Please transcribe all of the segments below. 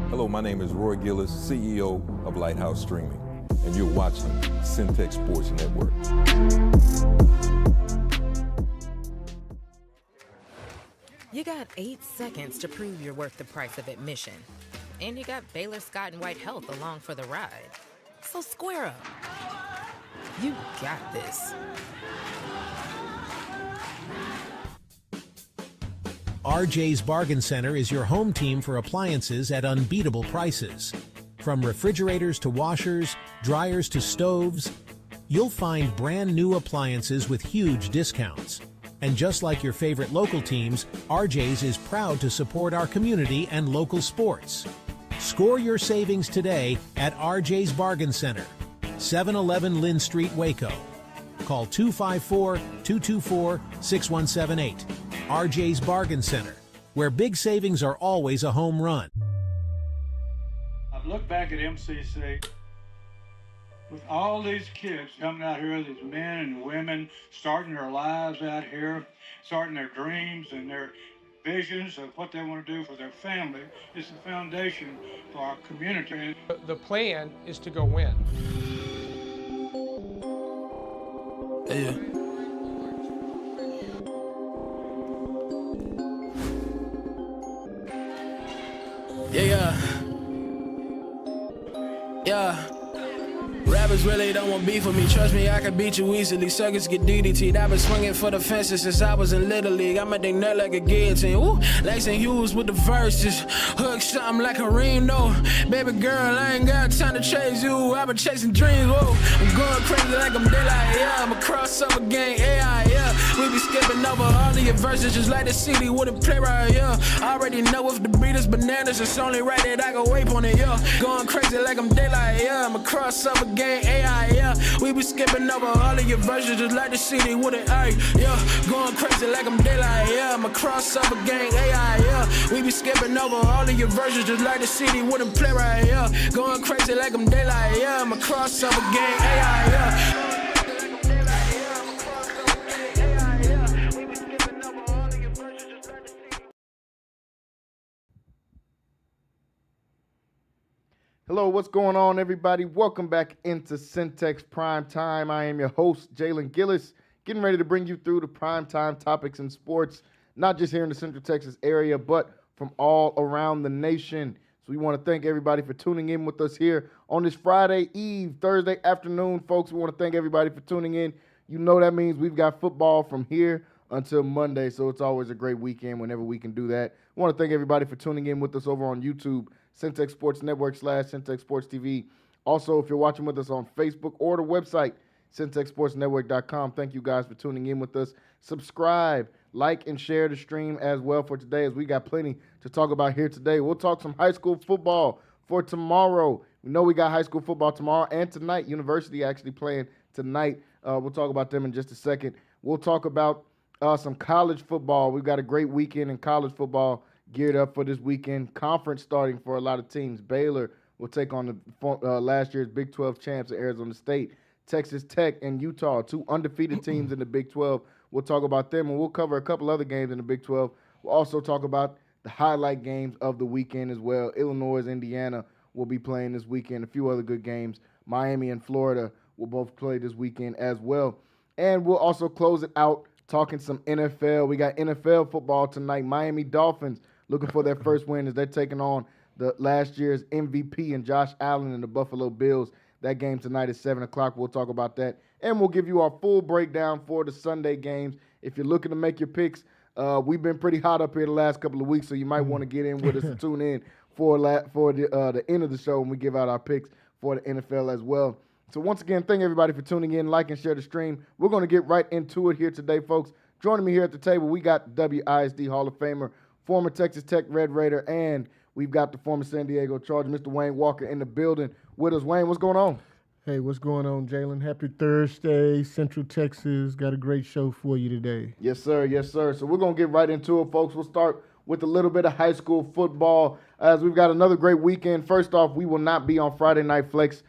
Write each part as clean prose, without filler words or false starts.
Hello, my name is Roy Gillis, CEO of Lighthouse Streaming, and you're watching Centex Sports Network. You got 8 seconds to prove you're worth the price of admission. And you got Baylor Scott and White Health along for the ride. So square up. You got this. RJ's Bargain Center is your home team for appliances at unbeatable prices. From refrigerators to washers, dryers to stoves, you'll find brand new appliances with huge discounts. And just like your favorite local teams, RJ's is proud to support our community and local sports. Score your savings today at RJ's Bargain Center, 711 Lynn Street, Waco. Call 254-224-6178. RJ's Bargain Center, where big savings are always a home run. I've looked back at MCC with all these kids coming out here, these men and women starting their lives out here, starting their dreams and their visions of what they want to do for their family. It's the foundation for our community. The plan is to go win. Yeah. Yeah. Rappers really don't want beef with me. Trust me, I can beat you easily. Suckers get DDT'd. I've been swinging for the fences since I was in Little League. I'm at their neck like a guillotine. Woo! Langston Hughes with the verses. Hook something like a Reno. Baby girl, I ain't got time to chase you. I've been chasing dreams. Whoa! I'm going crazy like I'm daylight. Yeah, I'm a crossover gang. AI. Yeah, we be skipping over all of your verses just like the CD with a playwright. Yeah, I already know if the beat is bananas, it's only right that I go ape on it. Yeah, going crazy like I'm daylight. Yeah, I'm a crossover gang. AI, yeah, we be skipping over all of your versions just like the CD with an A, yeah, going crazy like I'm daylight, yeah, I'm a crossover gang, AI, yeah, we be skipping over all of your versions just like the CD with a playwright, yeah, going crazy like I'm daylight, yeah, I'm a crossover gang, AI, yeah. Hello, what's going on, everybody? Welcome back into Centex Primetime. I am your host, Jalen Gillis, getting ready to bring you through the primetime topics in sports, not just here in the Central Texas area, but from all around the nation. So we want to thank everybody for tuning in with us here on this Friday Eve, Thursday afternoon, folks. We want to thank everybody for tuning in. You know that means we've got football from here until Monday, so it's always a great weekend whenever we can do that. We want to thank everybody for tuning in with us over on YouTube, Centex Sports Network / Centex Sports TV. Also, if you're watching with us on Facebook or the website, CentexSportsNetwork.com, thank you guys for tuning in with us. Subscribe, like, and share the stream as well for today, as we got plenty to talk about here today. We'll talk some high school football for tomorrow. We know we got high school football tomorrow and tonight. University actually playing tonight. We'll talk about them in just a second. We'll talk about some college football. We've got a great weekend in college football geared up for this weekend. Conference starting for a lot of teams. Baylor will take on the last year's Big 12 champs at Arizona State. Texas Tech and Utah, two undefeated teams in the Big 12. We'll talk about them, and we'll cover a couple other games in the Big 12. We'll also talk about the highlight games of the weekend as well. Illinois, Indiana will be playing this weekend. A few other good games. Miami and Florida will both play this weekend as well. And we'll also close it out talking some NFL. We got NFL football tonight. Miami Dolphins looking for their first win as they're taking on the last year's MVP and Josh Allen and the Buffalo Bills. That game tonight is 7 o'clock. We'll talk about that. And we'll give you our full breakdown for the Sunday games. If you're looking to make your picks, we've been pretty hot up here the last couple of weeks, so you might want to get in with us and tune in for the end of the show when we give out our picks for the NFL as well. So once again, thank everybody for tuning in. Like and share the stream. We're going to get right into it here today, folks. Joining me here at the table, we got WISD Hall of Famer, former Texas Tech Red Raider, and we've got the former San Diego Charger, Mr. Wayne Walker, in the building with us. Wayne, what's going on? Hey, what's going on, Jalen? Happy Thursday, Central Texas. Got a great show for you today. Yes, sir. Yes, sir. So we're going to get right into it, folks. We'll start with a little bit of high school football as we've got another great weekend. First off, we will not be on Friday Night Flex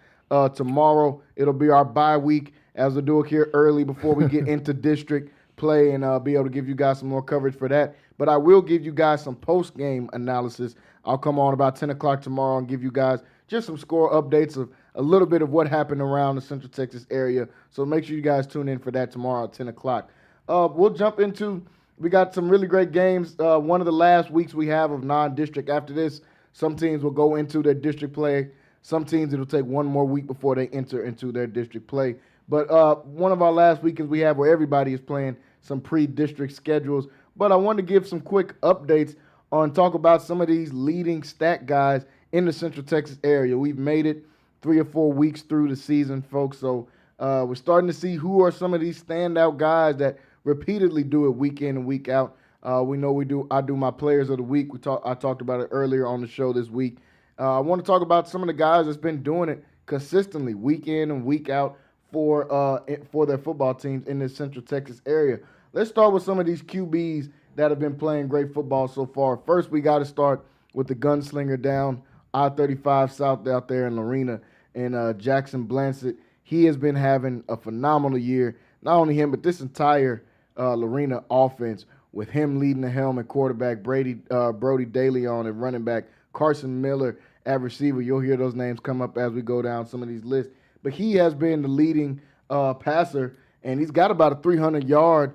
tomorrow. It'll be our bye week as we'll do it here early before we get into district play and be able to give you guys some more coverage for that. But I will give you guys some post-game analysis. I'll come on about 10 o'clock tomorrow and give you guys just some score updates of a little bit of what happened around the Central Texas area. So make sure you guys tune in for that tomorrow at 10 o'clock. We'll jump into, we got some really great games. One of the last weeks we have of non-district. After this, some teams will go into their district play. Some teams, it'll take one more week before they enter into their district play. But one of our last weekends we have where everybody is playing some pre-district schedules. But I want to give some quick updates on talk about some of these leading stat guys in the Central Texas area. We've made it 3 or 4 weeks through the season, folks. So we're starting to see who are some of these standout guys that repeatedly do it week in and week out. We know I do my players of the week. I talked about it earlier on the show this week. I want to talk about some of the guys that's been doing it consistently week in and week out for their football teams in this Central Texas area. Let's start with some of these QBs that have been playing great football so far. First, we got to start with the gunslinger down I-35 South out there in Lorena, and Jackson Blansett. He has been having a phenomenal year. Not only him, but this entire Lorena offense, with him leading the helm at quarterback, Brody DeLeon at running back, Carson Miller at receiver. You'll hear those names come up as we go down some of these lists. But he has been the leading passer, and he's got about a 300-yard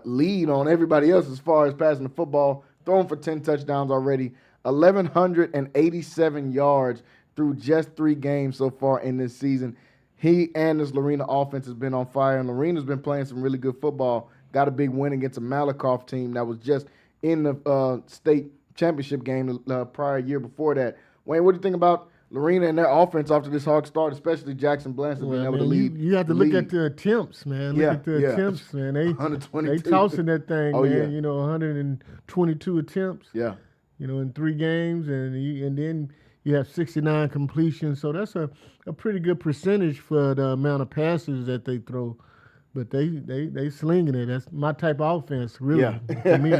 lead on everybody else as far as passing the football, thrown for 10 touchdowns already, 1,187 yards through just 3 games so far in this season. He and this Lorena offense has been on fire, and Lorena's been playing some really good football. Got a big win against a Malakoff team that was just in the state championship game the prior year before that. Wayne, what do you think about Lorena and their offense after this hard start, especially Jackson Blansett being able to lead? You have to look at the attempts, man. Look at the attempts, man. They tossing that thing, man. Yeah. 122 attempts. Yeah. In 3 games, and then you have 69 completions. So that's a pretty good percentage for the amount of passes that they throw. But they slinging it. That's my type of offense, really, for me,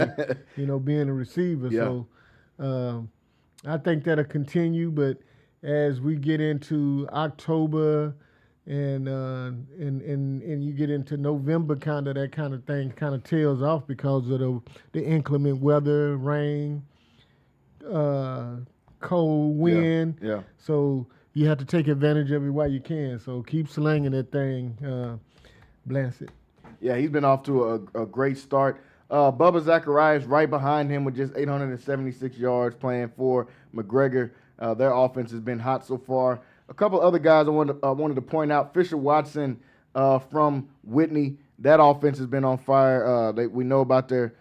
being a receiver. Yeah. So I think that'll continue. But as we get into October and you get into November, that kind of thing kind of tails off because of the inclement weather, rain, cold wind. Yeah. So you have to take advantage of it while you can. So keep slinging that thing, Blansett. Yeah, he's been off to a great start. Bubba Zacharias right behind him with just 876 yards playing for McGregor. Their offense has been hot so far. A couple other guys I wanted to point out. Fisher Watson from Whitney. That offense has been on fire. We know about their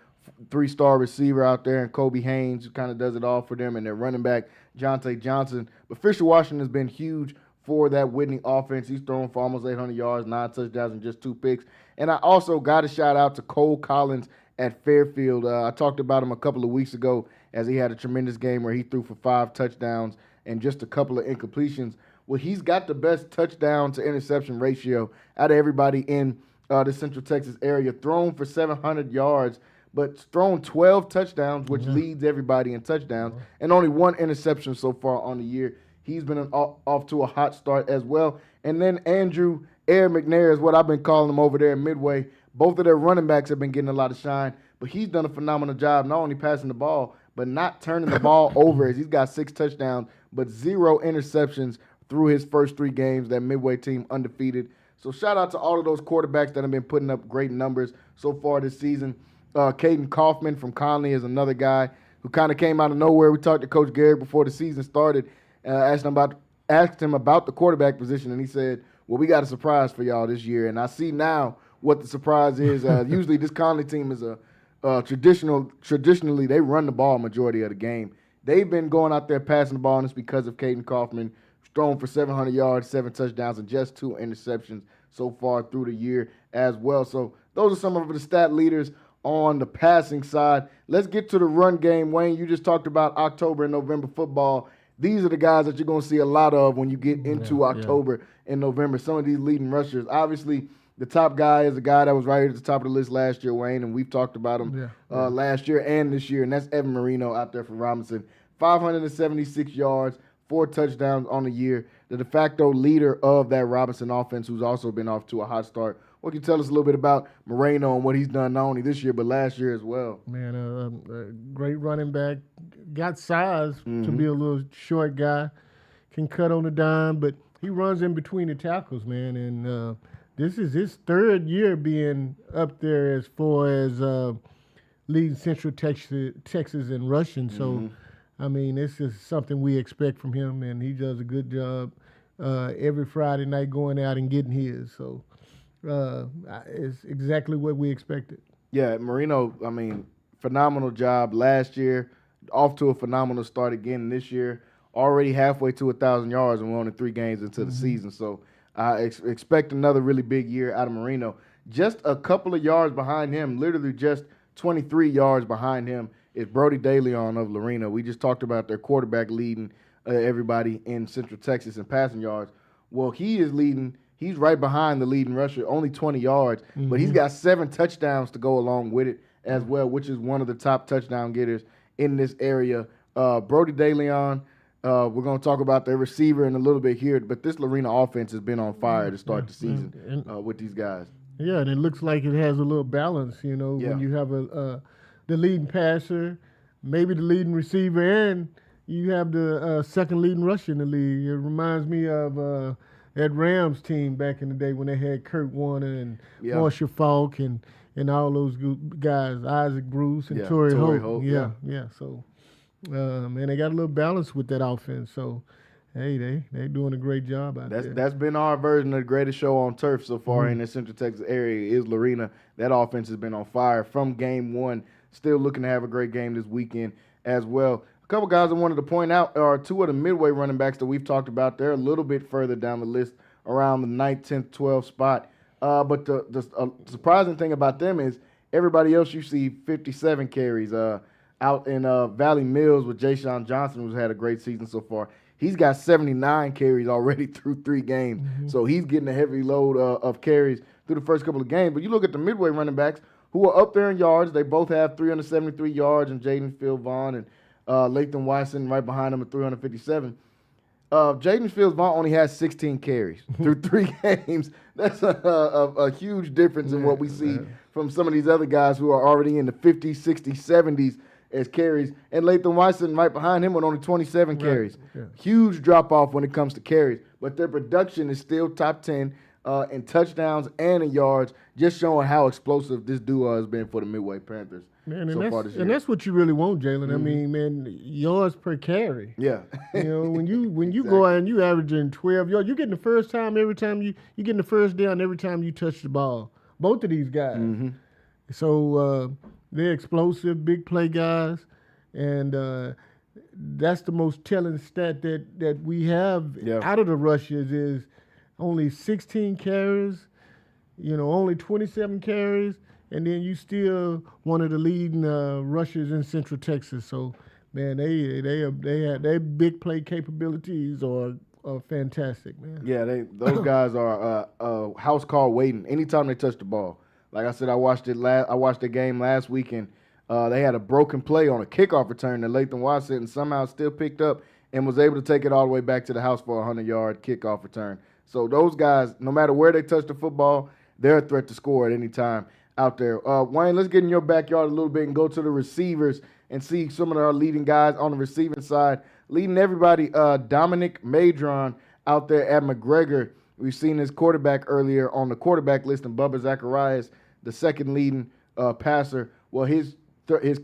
3-star receiver out there, and Kobe Haynes, who kind of does it all for them, and their running back, Jonte Johnson. But Fisher Watson has been huge for that Whitney offense. He's thrown for almost 800 yards, 9 touchdowns, and just 2 picks. And I also got a shout out to Cole Collins at Fairfield. I talked about him a couple of weeks ago as he had a tremendous game where he threw for 5 touchdowns and just a couple of incompletions. Well, he's got the best touchdown to interception ratio out of everybody in the Central Texas area, thrown for 700 yards, but thrown 12 touchdowns, which leads everybody in touchdowns, and only 1 interception so far on the year. He's been off to a hot start as well. And then Andrew Air McNair is what I've been calling him over there in Midway. Both of their running backs have been getting a lot of shine, but he's done a phenomenal job not only passing the ball, but not turning the ball over. He's got 6 touchdowns, but 0 interceptions through his first 3 games. That Midway team undefeated. So shout out to all of those quarterbacks that have been putting up great numbers so far this season. Caden Kaufman from Conley is another guy who kind of came out of nowhere. We talked to Coach Garrett before the season started. Asked him about the quarterback position, and he said, well, we got a surprise for y'all this year. And I see now what the surprise is. Usually this Conley team is traditionally they run the ball majority of the game. They've been going out there passing the ball, and it's because of Caden Kaufman, thrown for 700 yards, 7 touchdowns, and just 2 interceptions so far through the year as well. So those are some of the stat leaders on the passing side. Let's get to the run game. Wayne, you just talked about October and November football. These are the guys that you're going to see a lot of when you get into October and November. Some of these leading rushers. Obviously, the top guy is a guy that was right at the top of the list last year, Wayne, and we've talked about him last year and this year, and that's Evan Marino out there for Robinson. 576 yards, 4 touchdowns on the year. The de facto leader of that Robinson offense, who's also been off to a hot start. What can you tell us a little bit about Moreno and what he's done not only this year but last year as well? Man, great running back. Got size to be a little short guy. Can cut on the dime, but he runs in between the tackles, man. And this is his third year being up there as far as leading Central Texas in rushing. So, I mean, this is something we expect from him, and he does a good job every Friday night going out and getting his. So it's exactly what we expected. Yeah, Moreno, I mean, phenomenal job last year. Off to a phenomenal start again this year. Already halfway to 1,000 yards, and we're only 3 games into the season. So I expect another really big year out of Moreno. Just a couple of yards behind him, literally just 23 yards behind him, is Brody DeLeon of Lorena. We just talked about their quarterback leading everybody in Central Texas in passing yards. Well, he's right behind the leading rusher, only 20 yards, but he's got 7 touchdowns to go along with it as well, which is one of the top touchdown getters in this area. Brody DeLeon, we're going to talk about the receiver in a little bit here, but this Lorena offense has been on fire to start the season with these guys. Yeah, and it looks like it has a little balance, when you have the leading passer, maybe the leading receiver, and you have the second leading rusher in the league. It reminds me of that Rams team back in the day when they had Kurt Warner and Marshall Falk and all those guys, Isaac Bruce and Torrey Holt. Yeah. So, and they got a little balance with that offense. So, hey, they doing a great job out there. That's been our version of the greatest show on turf so far in the Central Texas area is Lorena. That offense has been on fire from game one. Still looking to have a great game this weekend as well. A couple guys I wanted to point out are 2 of the midway running backs that we've talked about. They're a little bit further down the list, around the 9th, 10th, 12th spot. But the surprising thing about them is everybody else you see 57 carries. Out in Valley Mills with Ja'Shawn Johnson, who's had a great season so far. He's got 79 carries already through 3 games. So he's getting a heavy load of carries through the first couple of games. But you look at the midway running backs who are up there in yards. They both have 373 yards, and Jaden Field Vaughn and Lathan Wyson right behind them at 357. Jaden Fields Vaughn only has 16 carries through 3 games. That's a huge difference in what we see from some of these other guys who are already in the 50s, 60s, 70s as carries. And Lathan Wyson right behind him with only 27 carries. Yeah. Huge drop-off when it comes to carries. But their production is still top 10 in touchdowns and in yards, just showing how explosive this duo has been for the Midway Panthers so far this year. And that's what you really want, Jalen. I mean, man, yards per carry. Yeah. When you exactly. Go out and you averaging 12 yards, you're getting the first time every time you're getting the first down every time you touch the ball. Both of these guys. So they're explosive, big play guys, and that's the most telling stat that we have out of the rushes is only 16 carries, only 27 carries, and then you still one of the leading rushers in Central Texas. So, man, their big play capabilities are fantastic, man. Yeah, those guys are a house call waiting anytime they touch the ball. Like I said, I watched the game last weekend. They had a broken play on a kickoff return that Lathan Watson somehow still picked up and was able to take it all the way back to the house for a 100-yard kickoff return. So those guys, no matter where they touch the football, they're a threat to score at any time out there. Wayne, let's get in your backyard a little bit and go to the receivers and see some of our leading guys on the receiving side. Leading everybody, Dominic Madron out there at McGregor. We've seen his quarterback earlier on the quarterback list, and Bubba Zacharias, the second leading passer. Well, his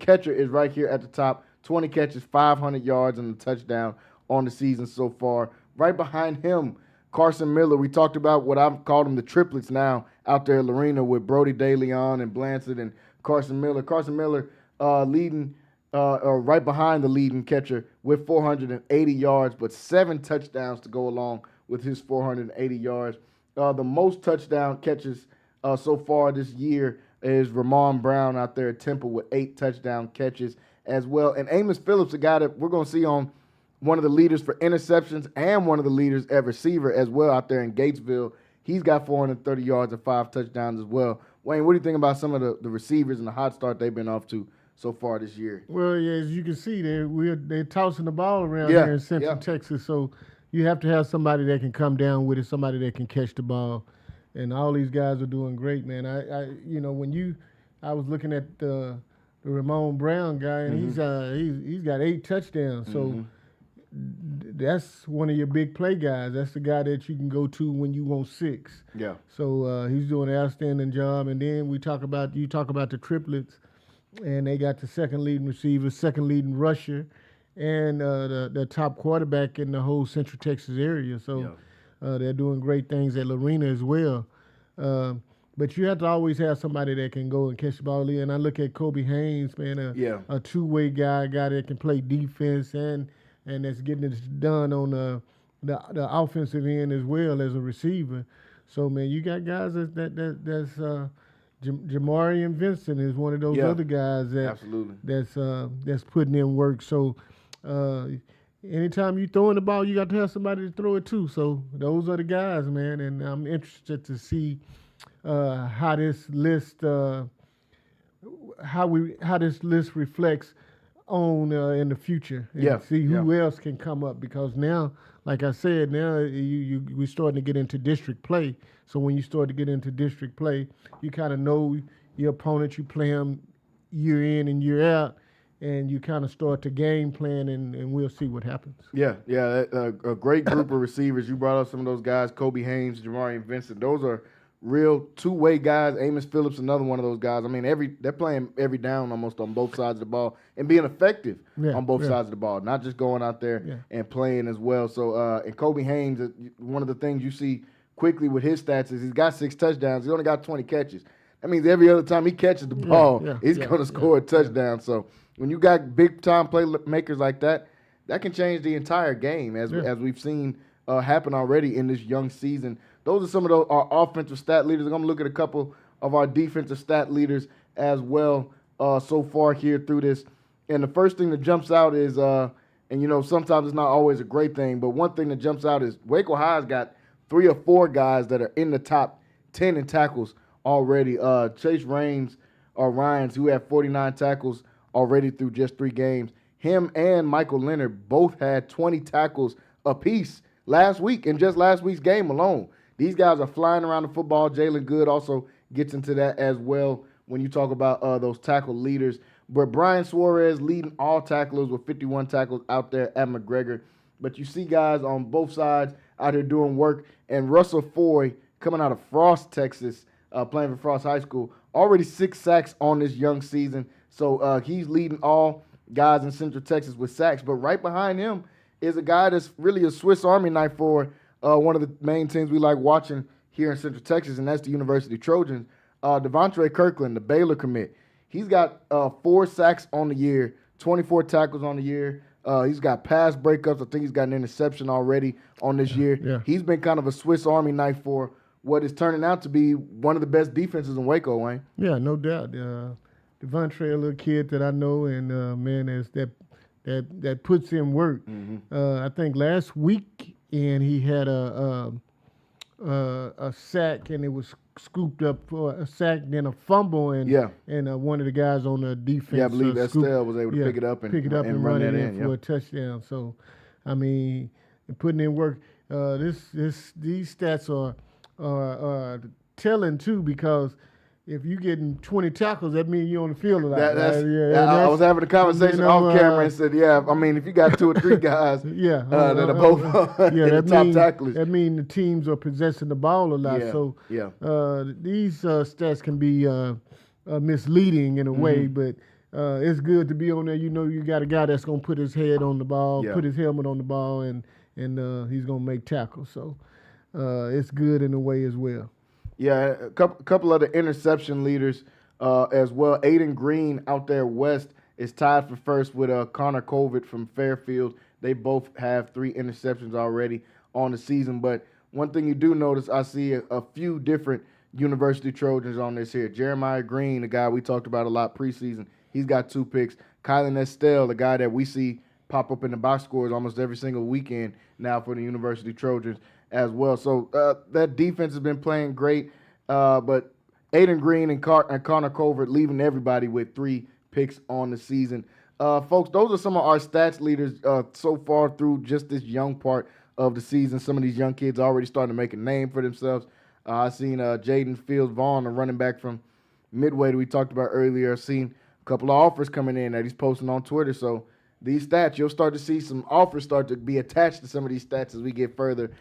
catcher is right here at the top. 20 catches, 500 yards, and a touchdown on the season so far. Right behind him, Carson Miller. We talked about what I've called them the triplets now out there at Lorena with Brody DeLeon and Blanchard and Carson Miller. Carson Miller leading right behind the leading catcher with 480 yards, but 7 touchdowns to go along with his 480 yards. The most touchdown catches so far this year is Ramon Brown out there at Temple with 8 touchdown catches as well. And Amos Phillips, a guy that we're going to see on one of the leaders for interceptions and one of the leaders at receiver as well out there in Gatesville. He's got 430 yards and 5 touchdowns as well. Wayne, what do you think about some of the receivers and the hot start they've been off to so far this year? Well, yeah, as you can see, they're tossing the ball around here in Central Texas, so you have to have somebody that can come down with it, somebody that can catch the ball. and all these guys are doing great, man. I was looking at the Ramon Brown guy, and he's got 8 touchdowns. So that's one of your big play guys. That's the guy that you can go to when you want 6. Yeah. So he's doing an outstanding job. And then you talk about the triplets, and they got the second leading receiver, second leading rusher, and the top quarterback in the whole Central Texas area. So they're doing great things at Lorena as well. But you have to always have somebody that can go and catch the ball. And I look at Kobe Haynes, man, a two-way guy that can play defense and that's getting it done on the offensive end as well as a receiver. So, man, you got guys that's Jamarian Vincent is one of those other guys that's putting in work. So, anytime you throwing the ball, you got to have somebody to throw it to. So those are the guys, man. And I'm interested to see how this list reflects on in the future, and see who else can come up, because now, like I said, we're starting to get into district play. So when you start to get into district play, you kind of know your opponent. You play them year in and year out, and you kind of start to game plan, and we'll see what happens. A great group of receivers. You brought up some of those guys: Kobe Haynes, Jamarian Vincent. Those are real two-way guys. Amos Phillips, another one of those guys. I mean, they're playing every down almost on both sides of the ball and being effective on both sides of the ball, not just going out there and playing as well. So, and Kobe Haynes, one of the things you see quickly with his stats is he's got 6 touchdowns. He's only got 20 catches. That means every other time he catches the ball, he's going to score a touchdown. So when you got big-time playmakers like that, that can change the entire game, as we've seen happen already in this young season. Those are some of our offensive stat leaders. I'm going to look at a couple of our defensive stat leaders as well so far here through this. And the first thing that jumps out is, sometimes it's not always a great thing, but one thing that jumps out is Waco High's got 3 or 4 guys that are in the top 10 in tackles already. Chase Ryans, who had 49 tackles already through just 3 games. Him and Michael Leonard both had 20 tackles apiece last week, in just last week's game alone. These guys are flying around the football. Jalen Good also gets into that as well when you talk about those tackle leaders. But Brian Suarez leading all tacklers with 51 tackles out there at McGregor. But you see guys on both sides out here doing work. And Russell Foy, coming out of Frost, Texas, playing for Frost High School, already 6 sacks on this young season. So he's leading all guys in Central Texas with sacks. But right behind him is a guy that's really a Swiss Army knife for one of the main teams we like watching here in Central Texas, and that's the University Trojans. Devontre Kirkland, the Baylor commit. He's got 4 sacks on the year, 24 tackles on the year. He's got pass breakups. I think he's got an interception already on this year. Yeah. He's been kind of a Swiss Army knife for what is turning out to be one of the best defenses in Waco, Wayne. Yeah, no doubt. Devontre, a little kid that I know, and man, is that puts in work. I think last week, and he had a sack, and it was scooped up for a sack, then a fumble, and one of the guys on the defense. Yeah, I believe Estelle was able to pick it up and run that in for a touchdown. So, I mean, putting in work. These stats are telling too, because if you're getting 20 tackles, that means you're on the field a lot. I was having a conversation off camera and said, if you got 2 or 3 guys that are both the top tacklers. That means the teams are possessing the ball a lot. These stats can be misleading in a way, but it's good to be on there. You know, you got a guy that's going to put his head on the ball, put his helmet on the ball, and he's going to make tackles. So it's good in a way as well. Yeah, a couple of the interception leaders as well. Aiden Green out there west is tied for first with Connor Colvett from Fairfield. They both have 3 interceptions already on the season. But one thing you do notice, I see a few different University Trojans on this here. Jeremiah Green, the guy we talked about a lot preseason, he's got 2 picks. Kylan Estelle, the guy that we see pop up in the box scores almost every single weekend now for the University Trojans as well. So that defense has been playing great, but Aiden Green and Connor Colvert leaving everybody with 3 picks on the season. Folks, those are some of our stats leaders so far through just this young part of the season. Some of these young kids already starting to make a name for themselves I seen Jaden Fields-Vaughn, a running back from Midway that we talked about earlier. I've seen a couple of offers coming in that he's posting on Twitter. So these stats, you'll start to see some offers start to be attached to some of these stats as we get further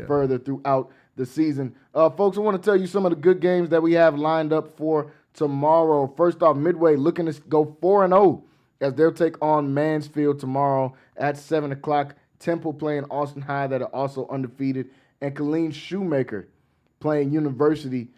further throughout the season. Folks, I want to tell you some of the good games that we have lined up for tomorrow. First off, Midway looking to go 4-0 as they'll take on Mansfield tomorrow at 7 o'clock. Temple playing Austin High that are also undefeated. And Colleen Shoemaker playing University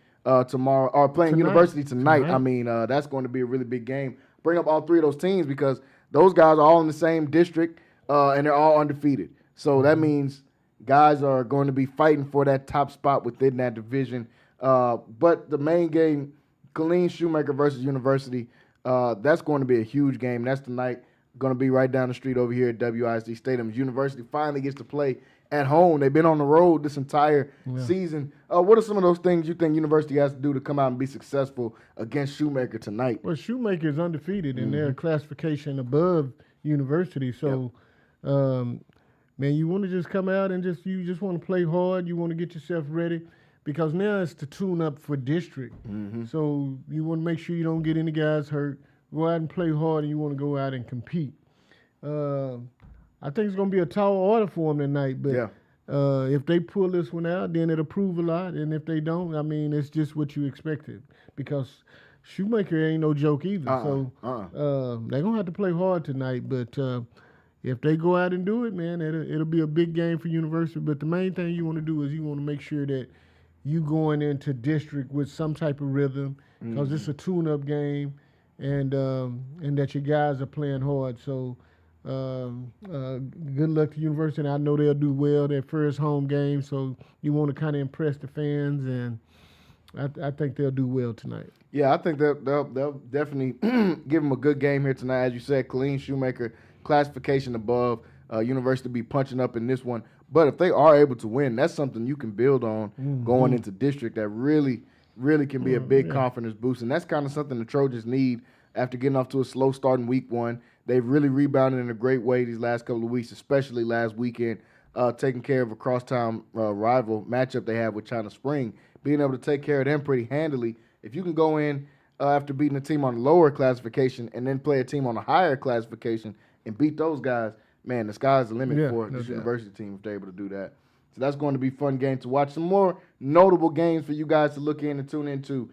tomorrow, or playing University tonight. I mean, that's going to be a really big game. Bring up all three of those teams because those guys are all in the same district and they're all undefeated. So that means guys are going to be fighting for that top spot within that division. But the main game, Colleen Shoemaker versus University, that's going to be a huge game. That's tonight. Going to be right down the street over here at WISD Stadium. University finally gets to play at home. They've been on the road this entire season. What are some of those things you think University has to do to come out and be successful against Shoemaker tonight? Well, Shoemaker is undefeated in their classification above University. So, man, you want to just come out and you just want to play hard. You want to get yourself ready because now it's the tune-up for district. So you want to make sure you don't get any guys hurt. Go out and play hard, and you want to go out and compete. I think it's going to be a tall order for them tonight, but if they pull this one out, then it'll prove a lot, and if they don't, I mean, it's just what you expected because Shoemaker ain't no joke either. They're going to have to play hard tonight, but if they go out and do it, man, it'll be a big game for University, but the main thing you want to do is you want to make sure that you going into district with some type of rhythm because it's a tune-up game. And that your guys are playing hard. So good luck to University. And I know they'll do well their first home game. So you want to kind of impress the fans, and I think they'll do well tonight. Yeah, I think they'll definitely give them a good game here tonight. As you said, Colleen Shoemaker, classification above. University be punching up in this one. But if they are able to win, that's something you can build on going into district that really can be a big confidence boost. And that's kind of something the Trojans need after getting off to a slow start in week one. They've really rebounded in a great way these last couple of weeks, especially last weekend, taking care of a crosstown rival matchup they have with China Spring, being able to take care of them pretty handily. If you can go in after beating a team on a lower classification and then play a team on a higher classification and beat those guys, man, the sky's the limit for this University team if they're able to do that. So that's going to be a fun game to watch. Some more notable games for you guys to look in and tune into.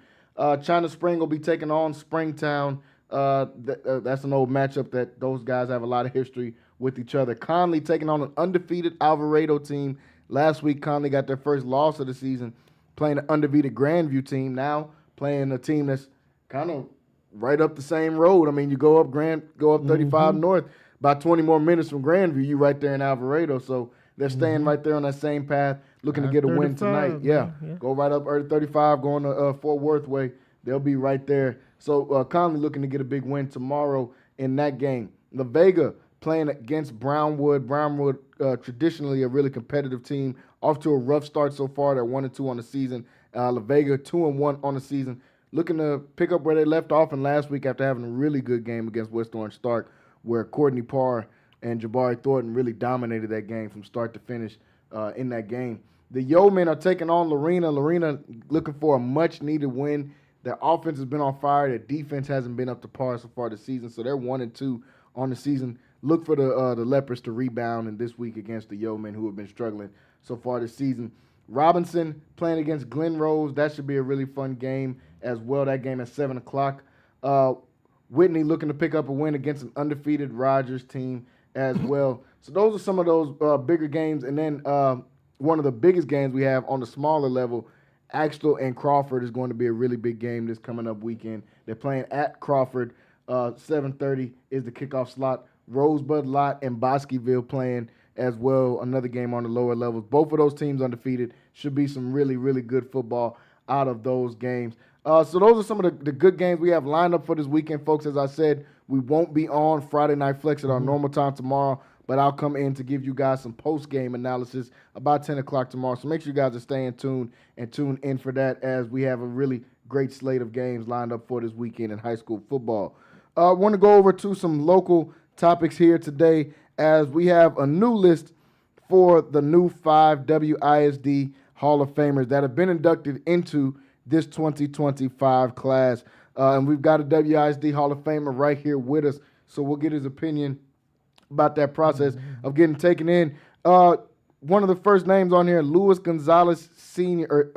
China Spring will be taking on Springtown. That's an old matchup that those guys have a lot of history with each other. Conley taking on an undefeated Alvarado team. Last week, Conley got their first loss of the season, playing an undefeated Grandview team. Now playing a team that's kind of right up the same road. I mean, you go up 35 north, about 20 more minutes from Grandview, you right there in Alvarado. So they're staying right there on that same path, looking to get a win tonight. Yeah. Go right up 35, going to Fort Worth way. They'll be right there. So Conley looking to get a big win tomorrow in that game. La Vega playing against Brownwood. Brownwood, traditionally a really competitive team, off to a rough start so far. They're 1-2 on the season. La Vega 2-1 on the season. Looking to pick up where they left off in last week after having a really good game against West Orange Stark, where Courtney Parr and Jabari Thornton really dominated that game from start to finish in that game. The Yeomen are taking on Lorena. Lorena looking for a much-needed win. Their offense has been on fire. Their defense hasn't been up to par so far this season, so they're 1-2 on the season. Look for the Leopards to rebound in this week against the Yeomen, who have been struggling so far this season. Robinson playing against Glen Rose. That should be a really fun game as well. That game at 7 o'clock. Whitney looking to pick up a win against an undefeated Rogers team as well. So those are some of those bigger games. And then one of the biggest games we have on the smaller level, Axtell and Crawford is going to be a really big game this coming up weekend. They're playing at Crawford. 7:30 is the kickoff slot. Rosebud Lot and Bosqueville playing as well, another game on the lower levels. Both of those teams undefeated. Should be some really, really good football out of those games. So those are some of the good games we have lined up for this weekend, folks. As I said, we won't be on Friday Night Flex at our normal time tomorrow, but I'll come in to give you guys some post-game analysis about 10 o'clock tomorrow. So make sure you guys are staying tuned and tune in for that, as we have a really great slate of games lined up for this weekend in high school football. I want to go over to some local topics here today, as we have a new list for the new 5 WISD Hall of Famers that have been inducted into this 2025 class. And we've got a WISD Hall of Famer right here with us, so we'll get his opinion about that process of getting taken in. One of the first names on here, Luis Gonzalez Sr.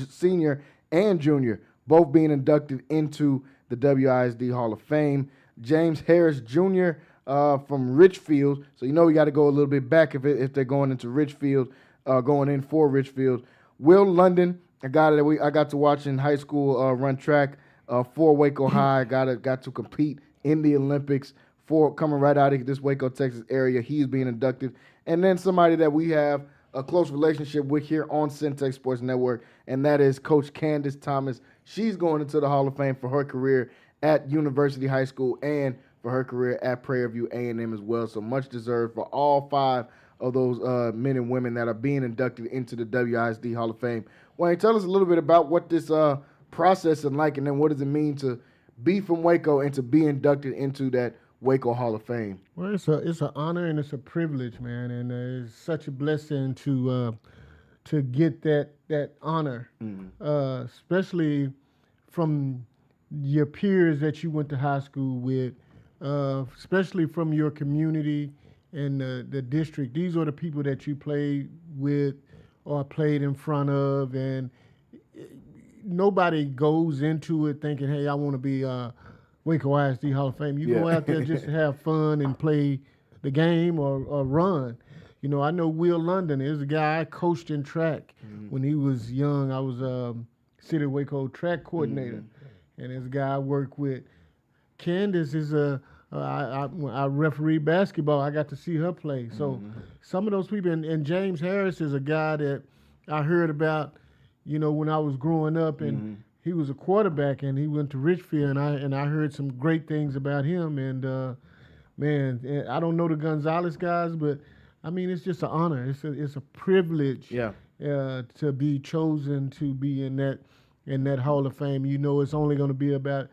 Senior and Junior, both being inducted into the WISD Hall of Fame. James Harris Jr. From Richfield, so we got to go a little bit back if they're going into Richfield, going in for Richfield. Will London, a guy that I got to watch in high school run track for Waco High, got to compete in the Olympics for coming right out of this Waco, Texas area. He's being inducted. And then somebody that we have a close relationship with here on Centex Sports Network, and that is Coach Candace Thomas. She's going into the Hall of Fame for her career at University High School and for her career at Prairie View A&M as well. So much deserved for all 5 of those men and women that are being inducted into the WISD Hall of Fame. Wayne, tell us a little bit about what this process is like, and then what does it mean to be from Waco and to be inducted into that Waco Hall of Fame? Well, it's an honor and it's a privilege, man, and it's such a blessing to get that honor, especially from your peers that you went to high school with, especially from your community and the district. These are the people that you played with or played in front of, and nobody goes into it thinking, hey, I want to be Waco ISD Hall of Fame. You go out there just to have fun and play the game or run. I know Will London is a guy I coached in track when he was young. I was City of Waco track coordinator, and this guy I work with. Candace is I referee basketball. I got to see her play. So some of those people, and James Harris is a guy that I heard about, when I was growing up, and he was a quarterback, and he went to Richfield, and I heard some great things about him. And man, I don't know the Gonzalez guys, but I mean, it's just an honor. It's a privilege to be chosen to be in that Hall of Fame. It's only going to be about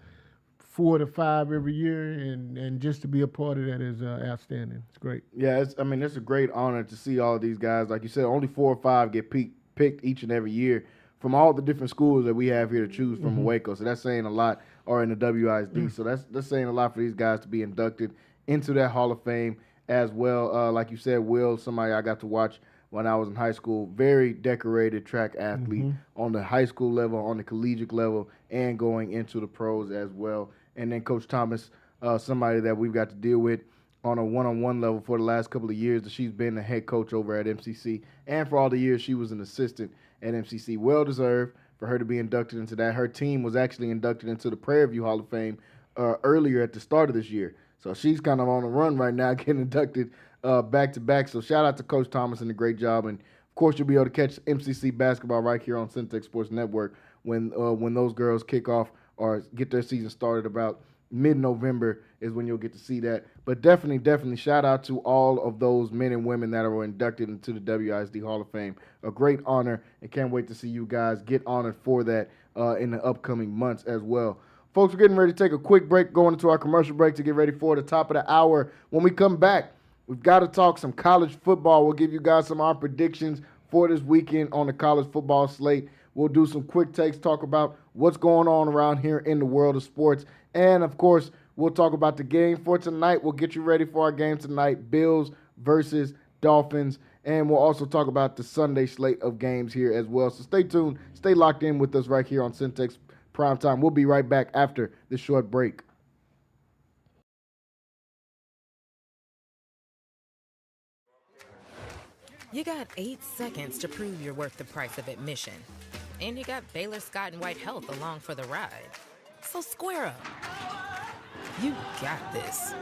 4 to 5 every year, and just to be a part of that is outstanding. It's great. Yeah, it's a great honor to see all of these guys. Like you said, only 4 or 5 get picked each and every year from all the different schools that we have here to choose from Waco. So that's saying a lot, or in the WISD. So that's saying a lot for these guys to be inducted into that Hall of Fame as well. Like you said, Will, somebody I got to watch when I was in high school, very decorated track athlete on the high school level, on the collegiate level, and going into the pros as well. And then Coach Thomas, somebody that we've got to deal with on a one-on-one level for the last couple of years. That she's been the head coach over at MCC, and for all the years she was an assistant at MCC. Well-deserved for her to be inducted into that. Her team was actually inducted into the Prairie View Hall of Fame earlier at the start of this year. So she's kind of on a run right now, getting inducted back-to-back. So shout out to Coach Thomas and a great job. And, of course, you'll be able to catch MCC basketball right here on Centex Sports Network when those girls kick off or get their season started about mid-November is when you'll get to see that. But definitely shout out to all of those men and women that are inducted into the WISD Hall of Fame. A great honor, and can't wait to see you guys get honored for that in the upcoming months as well. Folks, we're getting ready to take a quick break, going into our commercial break to get ready for the top of the hour. When we come back, we've got to talk some college football. We'll give you guys some of our predictions for this weekend on the college football slate. We'll do some quick takes, talk about what's going on around here in the world of sports. And, of course, we'll talk about the game for tonight. We'll get you ready for our game tonight, Bills versus Dolphins. And we'll also talk about the Sunday slate of games here as well. So stay tuned. Stay locked in with us right here on Centex Primetime. We'll be right back after this short break. You got 8 seconds to prove you're worth the price of admission. And you got Baylor Scott and White Health along for the ride. So square up. You got this.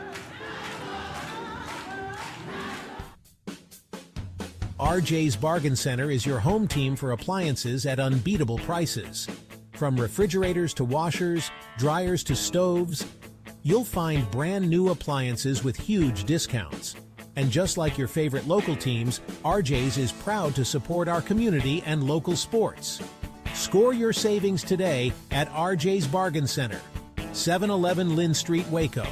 RJ's Bargain Center is your home team for appliances at unbeatable prices. From refrigerators to washers, dryers to stoves, you'll find brand new appliances with huge discounts. And just like your favorite local teams, RJ's is proud to support our community and local sports. Score your savings today at RJ's Bargain Center, 711 Lynn Street, Waco.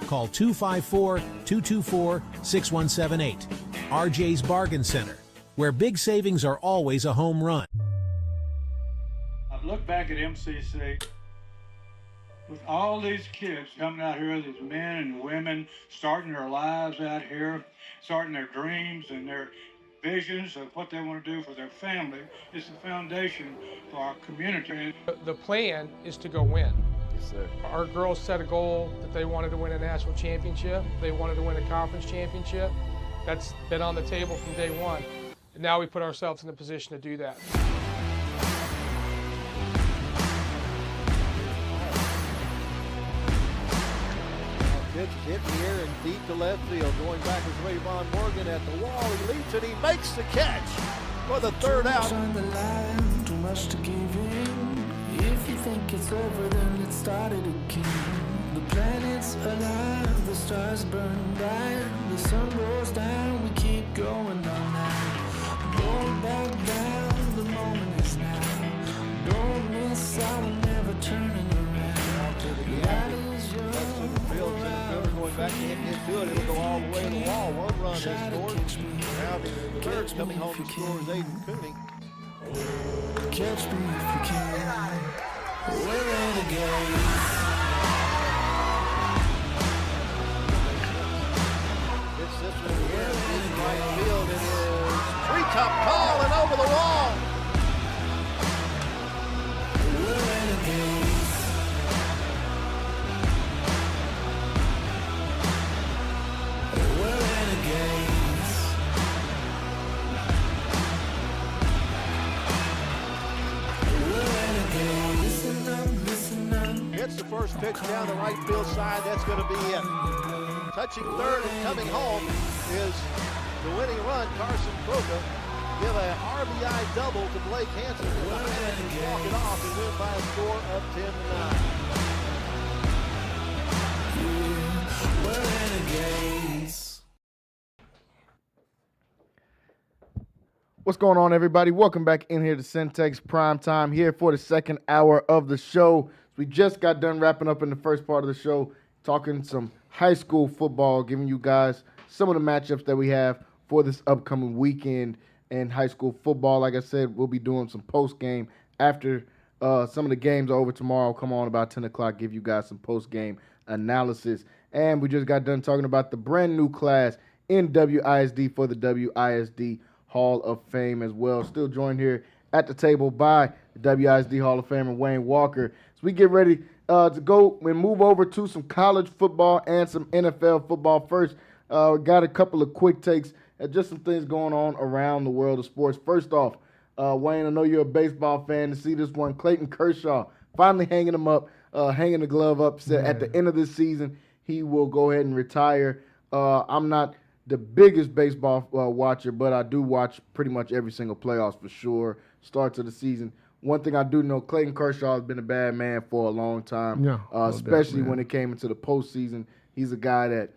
Call 254-224-6178. RJ's Bargain Center, where big savings are always a home run. I've looked back at MCC with all these kids coming out here, these men and women starting their lives out here, starting their dreams and their visions of what they want to do for their family. It's the foundation for our community. The plan is to go win. Yes, sir. Our girls set a goal that they wanted to win a national championship. They wanted to win a conference championship. That's been on the table from day one. And now we put ourselves in the position to do that. Pitch hit in the air and deep to left field. Going back is Rayvon Morgan at the wall. He leaps and he makes the catch for the third out. On the line, too much to give in. If you think it's over, then let's start it again. The planet's alive, the stars burn bright, the sun goes down, we keep going all night. Going back down, the moment is now. Don't miss out, we're never turning around. That is your Going back to do it. It'll go all the way to the wall. One run is scored. Now the third coming home to score is Aiden Cooney. catch me if you can. We're renegades. It's this one here in right field. It is treetop call and over the wall. We're renegades. We're renegades. We're renegades. Listen up, listen up. Hits the first pitch down the right field side. That's going to be it. Touching third and coming home is the winning run. Carson Croca give a RBI double to Blake Hansen. The Highlanders walk it off and win by a score of 10-9. We're renegades. What's going on, everybody? Welcome back in here to Centex Primetime, here for the second hour of the show. We just got done wrapping up in the first part of the show, talking some high school football, giving you guys some of the matchups that we have for this upcoming weekend in high school football. Like I said, we'll be doing some post-game after some of the games are over tomorrow. Come on about 10 o'clock, give you guys some post-game analysis. And we just got done talking about the brand new class in WISD for the WISD Hall of Fame as well. Still joined here at the table by the WISD Hall of Famer Wayne Walker. So we get ready to go and move over to some college football and some NFL football. First, we got a couple of quick takes and just some things going on around the world of sports. First off, Wayne, I know you're a baseball fan. To see this one, Clayton Kershaw finally hanging the glove up. Said at the end of this season, he will go ahead and retire. I'm not the biggest baseball watcher, but I do watch pretty much every single playoffs for sure, starts of the season. One thing I do know, Clayton Kershaw has been a bad man for a long time, especially when it came into the postseason. He's a guy that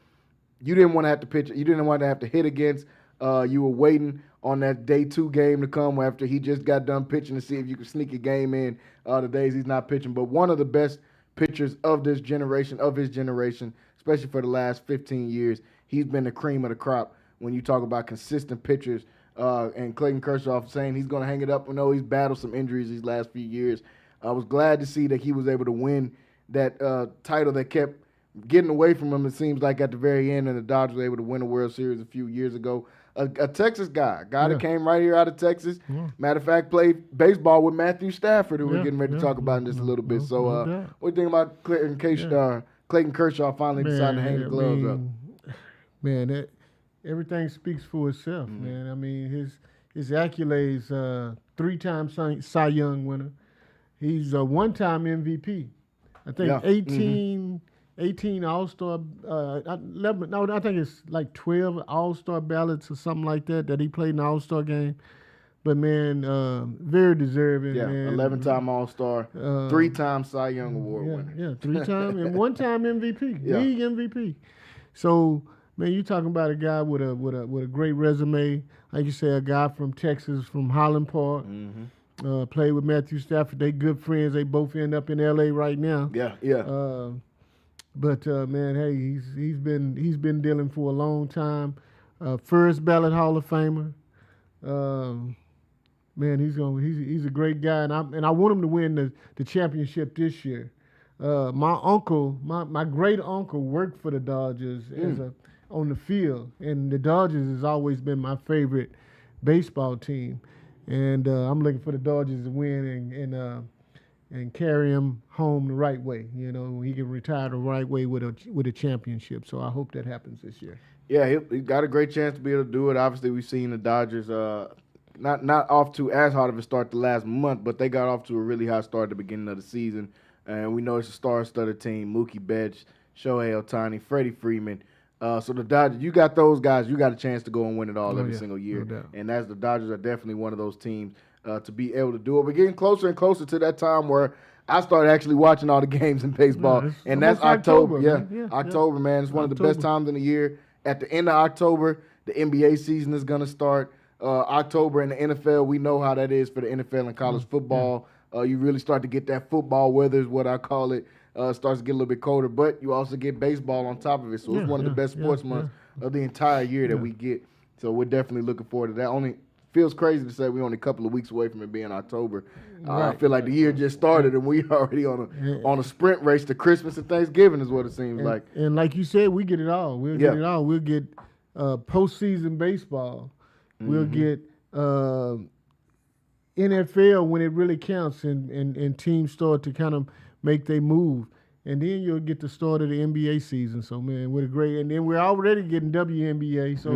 you didn't want to have to pitch. You didn't want to have to hit against. You were waiting on that day 2 game to come after he just got done pitching to see if you could sneak a game in the days he's not pitching. But one of the best pitchers of his generation, especially for the last 15 years. He's been the cream of the crop when you talk about consistent pitchers. And Clayton Kershaw saying he's going to hang it up. I know he's battled some injuries these last few years. I was glad to see that he was able to win that title that kept getting away from him, it seems like, at the very end, and the Dodgers were able to win a World Series a few years ago. A Texas guy that came right here out of Texas. Matter of fact, played baseball with Matthew Stafford, who we're getting ready to talk about in just a little bit. So what do you think about Clayton Kershaw finally deciding to hang the gloves up? Man, everything speaks for itself, man. I mean, his accolades, 3-time Cy Young winner. He's a 1-time MVP. I think 18 All-Star, 11, no, I think it's like 12 All-Star ballots or something like that he played in the All-Star game. But, man, very deserving, man. 11-time All-Star, 3-time Cy Young Award winner. Yeah, 3-time and 1-time MVP, league MVP. So, man, you talking about a guy with a great resume. Like you say, a guy from Texas, from Highland Park. Played with Matthew Stafford. They good friends. They both end up in L.A. right now. But man, hey, he's been dealing for a long time. First ballot Hall of Famer. Man, he's a great guy, and I want him to win the championship this year. My great uncle worked for the Dodgers on the field, and the Dodgers has always been my favorite baseball team. And I'm looking for the Dodgers to win and carry him home the right way. You know, he can retire the right way with a championship. So I hope that happens this year. Yeah, he got a great chance to be able to do it. Obviously, we've seen the Dodgers not off to as hard of a start the last month, but they got off to a really hot start at the beginning of the season. And we know it's a star-studded team: Mookie Betts, Shohei Ohtani, Freddie Freeman. So the Dodgers, you got those guys. You got a chance to go and win it all every single year. No doubt. And the Dodgers are definitely one of those teams to be able to do it. We're getting closer and closer to that time where I started actually watching all the games in baseball, and that's October. October, man. It's one of the best times in the year. At the end of October, the NBA season is going to start. October in the NFL, we know how that is for the NFL and college football. You really start to get that football weather is what I call it. Starts to get a little bit colder, but you also get baseball on top of it. So it's one of the best sports months of the entire year that we get. So we're definitely looking forward to that. Only feels crazy to say we're only a couple of weeks away from it being October. I feel like the year just started and we already on a sprint race to Christmas and Thanksgiving is what it seems like. And like you said, we get it all. We'll get it all. We'll get postseason baseball. We'll get NFL when it really counts and teams start to kind of make their move. And then you'll get the start of the NBA season. So, man, what a great – and then we're already getting WNBA, so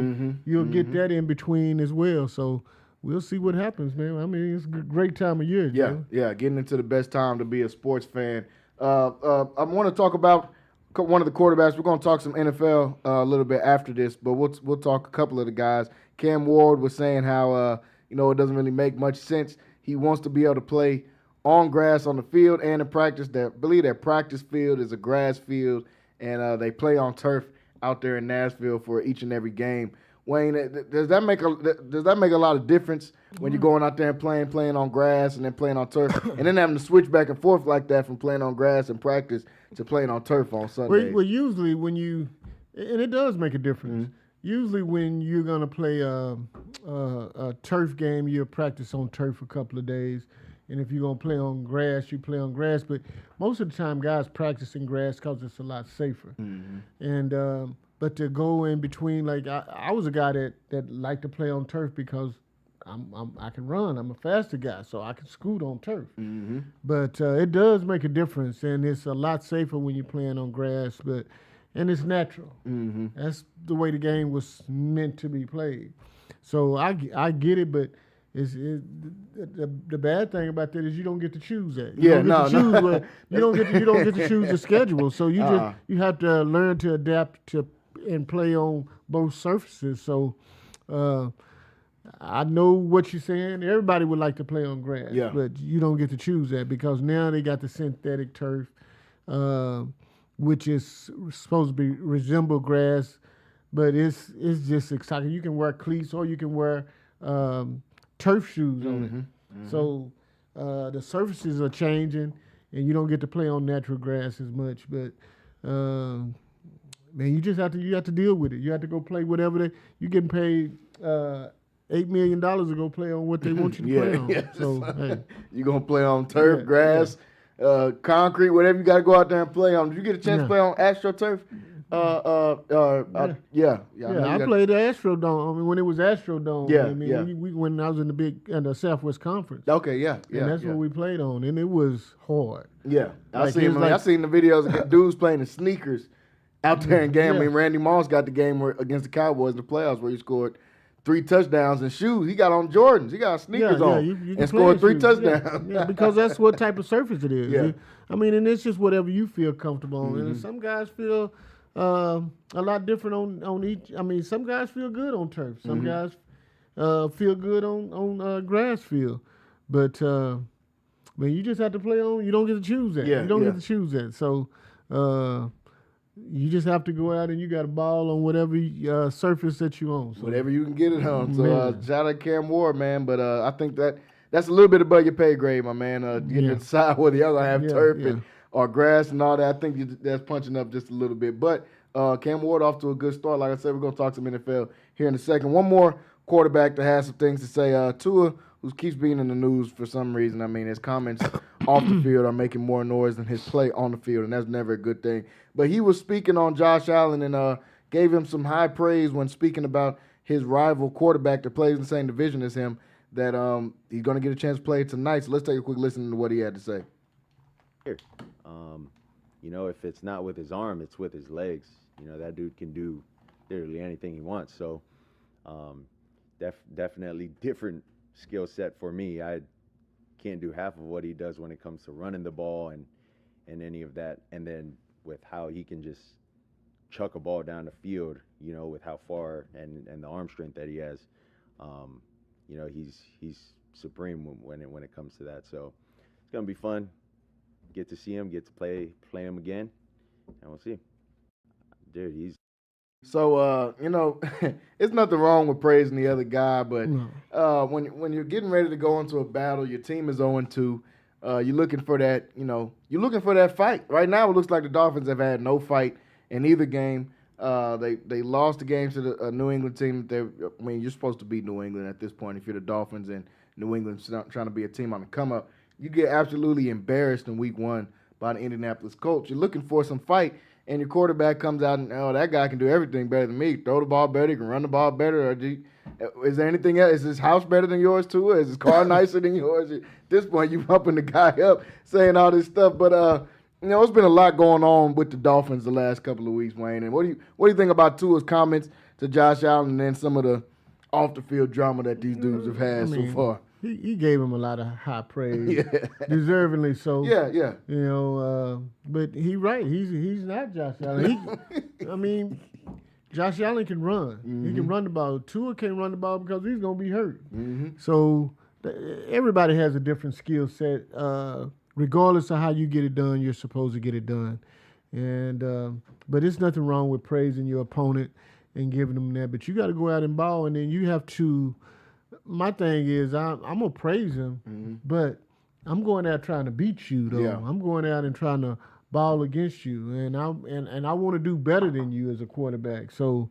you'll get that in between as well. So we'll see what happens, man. I mean, it's a great time of year. Yeah, getting into the best time to be a sports fan. I want to talk about one of the quarterbacks. We're going to talk some NFL a little bit after this, but we'll talk a couple of the guys. Cam Ward was saying how, it doesn't really make much sense. He wants to be able to play on grass on the field and in practice. I believe their practice field is a grass field, and they play on turf out there in Nashville for each and every game. Wayne, does that make a lot of difference when you're going out there and playing on grass and then playing on turf, and then having to switch back and forth like that from playing on grass in practice to playing on turf on Sundays? Well, usually when and it does make a difference. Usually when you're going to play a turf game, you'll practice on turf a couple of days. And if you're going to play on grass, you play on grass. But most of the time, guys practice in grass because it's a lot safer. And but to go in between, like I was a guy that liked to play on turf because I can run. I'm a faster guy, so I can scoot on turf. But it does make a difference, and it's a lot safer when you're playing on grass. And it's natural. That's the way the game was meant to be played. So I get it, but the bad thing about that is you don't get to choose that. You don't get to choose the schedule. So you have to learn to adapt to and play on both surfaces. So I know what you're saying. Everybody would like to play on grass, but you don't get to choose that because now they got the synthetic turf. Which is supposed to be resemble grass, but it's just exciting. You can wear cleats or you can wear turf shoes on it. So the surfaces are changing, and you don't get to play on natural grass as much. But man, you have to deal with it. You have to go play whatever you're getting paid $8 million to go play on what they want you to play on. So hey. You're gonna play on turf, grass. Concrete, whatever you got to go out there and play on. Did you get a chance to play on AstroTurf? I played the Astrodome. I mean, when it was Astrodome. When I was in the Southwest Conference. Okay, and that's what we played on, and it was hard. Yeah, I seen the videos of dudes playing in sneakers out there in game. I mean, Randy Moss got the game against the Cowboys in the playoffs where he scored 3 touchdowns in shoes. He got on Jordans. He got sneakers on and scored 3 touchdowns. Yeah, because that's what type of surface it is. I mean, and it's just whatever you feel comfortable on. And some guys feel a lot different on each. I mean, some guys feel good on turf. Some guys feel good on grass field. But, man, you just have to play on. You don't get to choose that. You don't get to choose that. So, you just have to go out and you got a ball on whatever surface that you own. So. Whatever you can get it on. So shout out Cam Ward, man. But I think that's a little bit above your pay grade, my man. Getting to decide whether y'all gonna have turf or grass and all that. I think that's punching up just a little bit. But Cam Ward off to a good start. Like I said, we're gonna talk some NFL here in a second. One more quarterback that has some things to say. Tua, who keeps being in the news for some reason. I mean, his comments off the field are making more noise than his play on the field, and that's never a good thing. But he was speaking on Josh Allen and gave him some high praise when speaking about his rival quarterback that plays in the same division as him, that he's going to get a chance to play tonight. So let's take a quick listen to what he had to say. You know, if it's not with his arm, it's with his legs. You know, that dude can do literally anything he wants. So definitely different skill set for me. I can't do half of what he does when it comes to running the ball and any of that. And then with how he can just chuck a ball down the field, you know, with how far and the arm strength that he has, you know, he's supreme when it comes to that. So it's gonna be fun. Get to see him, get to play him again, and we'll see. Dude, he's. So, you know, it's nothing wrong with praising the other guy, but when you're getting ready to go into a battle, your team is 0-2, you're looking for that, you know, you're looking for that fight. Right now, it looks like the Dolphins have had no fight in either game. They lost the game to the New England team. I mean, you're supposed to beat New England at this point if you're the Dolphins, and New England's trying to be a team on the come up. You get absolutely embarrassed in week 1 by the Indianapolis Colts. You're looking for some fight, and your quarterback comes out and, oh, that guy can do everything better than me. Throw the ball better, he can run the ball better. Or is there anything else? Is his house better than yours too? Is his car nicer than yours? At this point, you pumping the guy up, saying all this stuff. But you know, it's been a lot going on with the Dolphins the last couple of weeks, Wayne. And what do you think about Tua's comments to Josh Allen and then some of the off the field drama that these dudes have had so far? He gave him a lot of high praise, deservingly so. Yeah. You know, but he's right. He's not Josh Allen. I mean, Josh Allen can run. Mm-hmm. He can run the ball. Tua can't run the ball because he's going to be hurt. Mm-hmm. So everybody has a different skill set. Regardless of how you get it done, you're supposed to get it done. And but there's nothing wrong with praising your opponent and giving them that. But you got to go out and ball, and then you have to. My thing is, I'm gonna praise him, but I'm going out trying to beat you, though. Yeah. I'm going out and trying to ball against you, and I want to do better than you as a quarterback. So,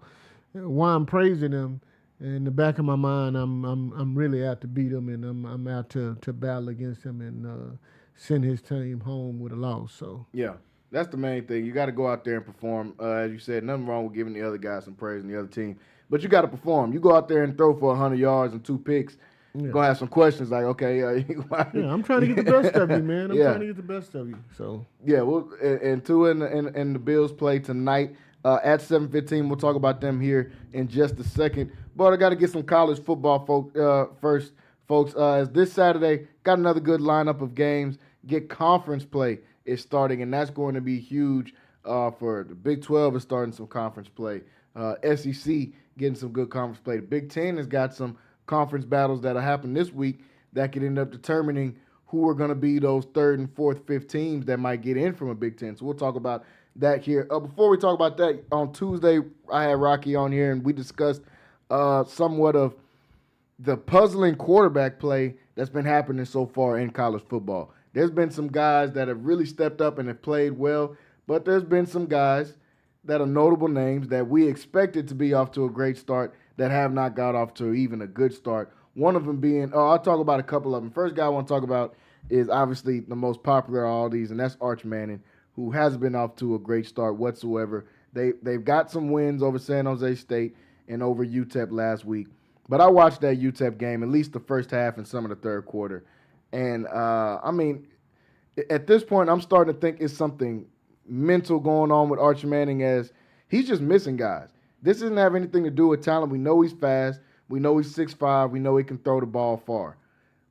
while I'm praising him, in the back of my mind, I'm really out to beat him, and I'm out to battle against him and send his team home with a loss. So yeah. That's the main thing. You got to go out there and perform. As you said, nothing wrong with giving the other guys some praise and the other team. But you got to perform. You go out there and throw for 100 yards and 2 picks. Yeah. You're going to have some questions like, okay. I'm trying to get the best of you, man. I'm trying to get the best of you. So yeah, well, and Tua and the Bills play tonight at 7:15. We'll talk about them here in just a second. But I got to get some college football first, folks. As this Saturday, got another good lineup of games. Get conference play is starting, and that's going to be huge for the Big 12 is starting some conference play. SEC getting some good conference play. The Big 10 has got some conference battles that'll happen this week that could end up determining who are going to be those 3rd and 4th, 5th teams that might get in from a Big 10. So we'll talk about that here. Before we talk about that, on Tuesday, I had Rocky on here, and we discussed somewhat of the puzzling quarterback play that's been happening so far in college football. There's been some guys that have really stepped up and have played well, but there's been some guys that are notable names that we expected to be off to a great start that have not got off to even a good start. One of them being, I'll talk about a couple of them. First guy I want to talk about is obviously the most popular of all these, and that's Arch Manning, who hasn't been off to a great start whatsoever. They've got some wins over San Jose State and over UTEP last week. But I watched that UTEP game, at least the first half and some of the third quarter. And, I mean, at this point, I'm starting to think it's something mental going on with Arch Manning as he's just missing guys. This doesn't have anything to do with talent. We know he's fast. We know he's 6'5". We know he can throw the ball far.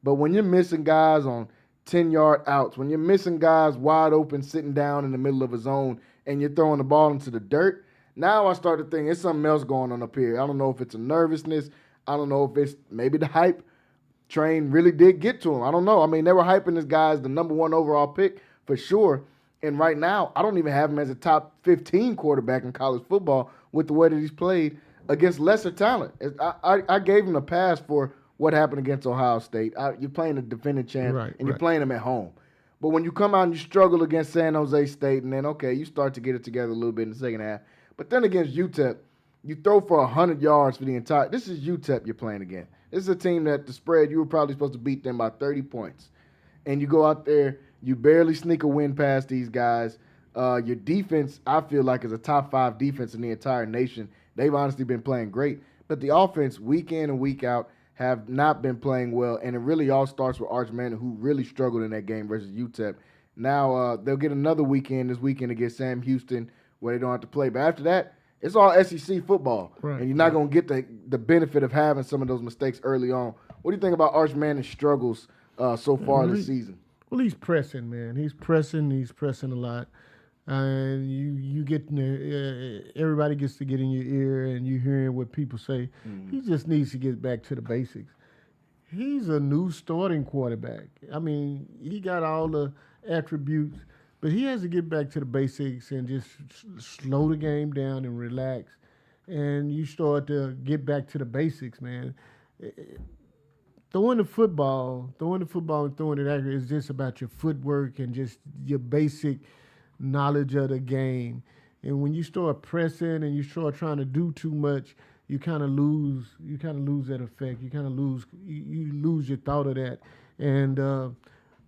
But when you're missing guys on 10-yard outs, when you're missing guys wide open sitting down in the middle of a zone and you're throwing the ball into the dirt, now I start to think it's something else going on up here. I don't know if it's a nervousness. I don't know if it's maybe the hype train really did get to him. I don't know. I mean, they were hyping this guy as the number 1 overall pick for sure. And right now, I don't even have him as a top 15 quarterback in college football with the way that he's played against lesser talent. I gave him a pass for what happened against Ohio State. You're playing a defending champ, and you're playing them at home. But when you come out and you struggle against San Jose State, and then, okay, you start to get it together a little bit in the second half. But then against UTEP, you throw for 100 yards for the entire. This is UTEP you're playing again. This is a team that the spread, you were probably supposed to beat them by 30 points. And you go out there, you barely sneak a win past these guys. Your defense, I feel like, is a top 5 defense in the entire nation. They've honestly been playing great. But the offense, week in and week out, have not been playing well. And it really all starts with Arch Manning, who really struggled in that game versus UTEP. Now, they'll get another weekend this weekend against Sam Houston where they don't have to play. But after that, it's all SEC football. Right. And you're not going to get the benefit of having some of those mistakes early on. What do you think about Arch Manning's struggles so far this season? Well, he's pressing, man. He's pressing a lot. And you get everybody gets to get in your ear, and you hearing what people say. He just needs to get back to the basics. He's a new starting quarterback. I mean, he got all the attributes, but he has to get back to the basics and just slow the game down and relax. And you start to get back to the basics, man. Throwing the football and throwing it accurate is just about your footwork and just your basic knowledge of the game. And when you start pressing and you start trying to do too much, you kind of lose that effect. You lose your thought of that. And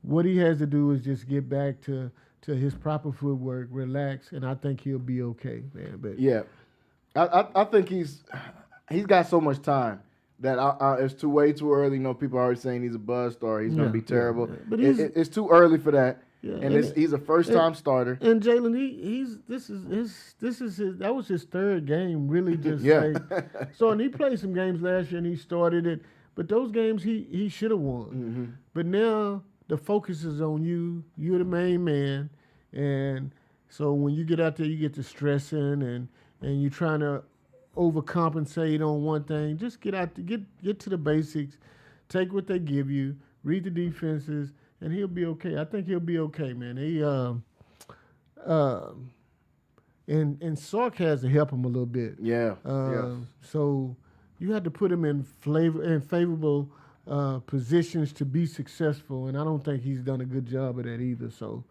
what he has to do is just get back to his proper footwork, relax, and I think he'll be okay, man. But yeah, I think he's got so much time that it's way too early. You know, people are already saying he's a bust or he's going to be terrible. Yeah. But it's too early for that. Yeah, and he's a first-time starter. And Jalen, that was his third game, really just so, and he played some games last year and he started it, but those games he should have won. Mm-hmm. But now the focus is on you. You're the main man, and so when you get out there, you get to stressing and you're trying to overcompensate on one thing. Just get out to get to the basics, take what they give you, read the defenses. And he'll be okay. I think he'll be okay, man. And Sark has to help him a little bit. Yeah. So you have to put him in favorable positions to be successful, and I don't think he's done a good job of that either. So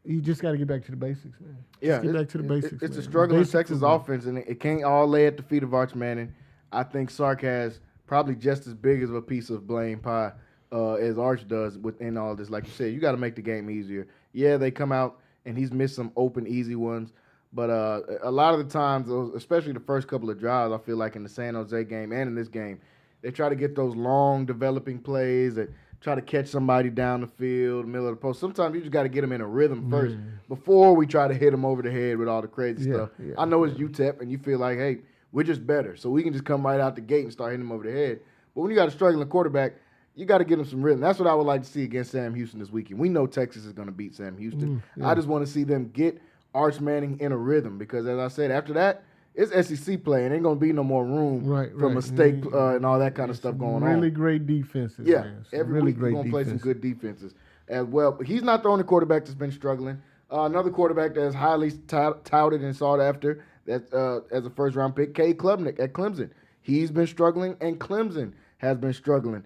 you just got to get back to the basics, man. Get back to the basics. It's a struggling Texas offense, and it can't all lay at the feet of Arch Manning. I think Sark has probably just as big of a piece of blame pie as Arch does within all this. Like you said, you got to make the game easier. Yeah, they come out and he's missed some open, easy ones. But a lot of the times, especially the first couple of drives, I feel like in the San Jose game and in this game, they try to get those long developing plays that try to catch somebody down the field, middle of the post. Sometimes you just got to get them in a rhythm first before we try to hit them over the head with all the crazy stuff. Yeah, I know it's UTEP, and you feel like, hey, we're just better, so we can just come right out the gate and start hitting them over the head. But when you got a struggling quarterback, you got to get him some rhythm. That's what I would like to see against Sam Houston this weekend. We know Texas is going to beat Sam Houston. I just want to see them get Arch Manning in a rhythm because, as I said, after that, it's SEC play and ain't going to be no more room for mistake and all that kind of stuff going on. Really great defenses. Yeah, man. every really week we're going to play some good defenses as well. But he's not the only quarterback that's been struggling. Another quarterback that is highly touted and sought after as a first-round pick, Cade Klubnik at Clemson. He's been struggling, and Clemson has been struggling.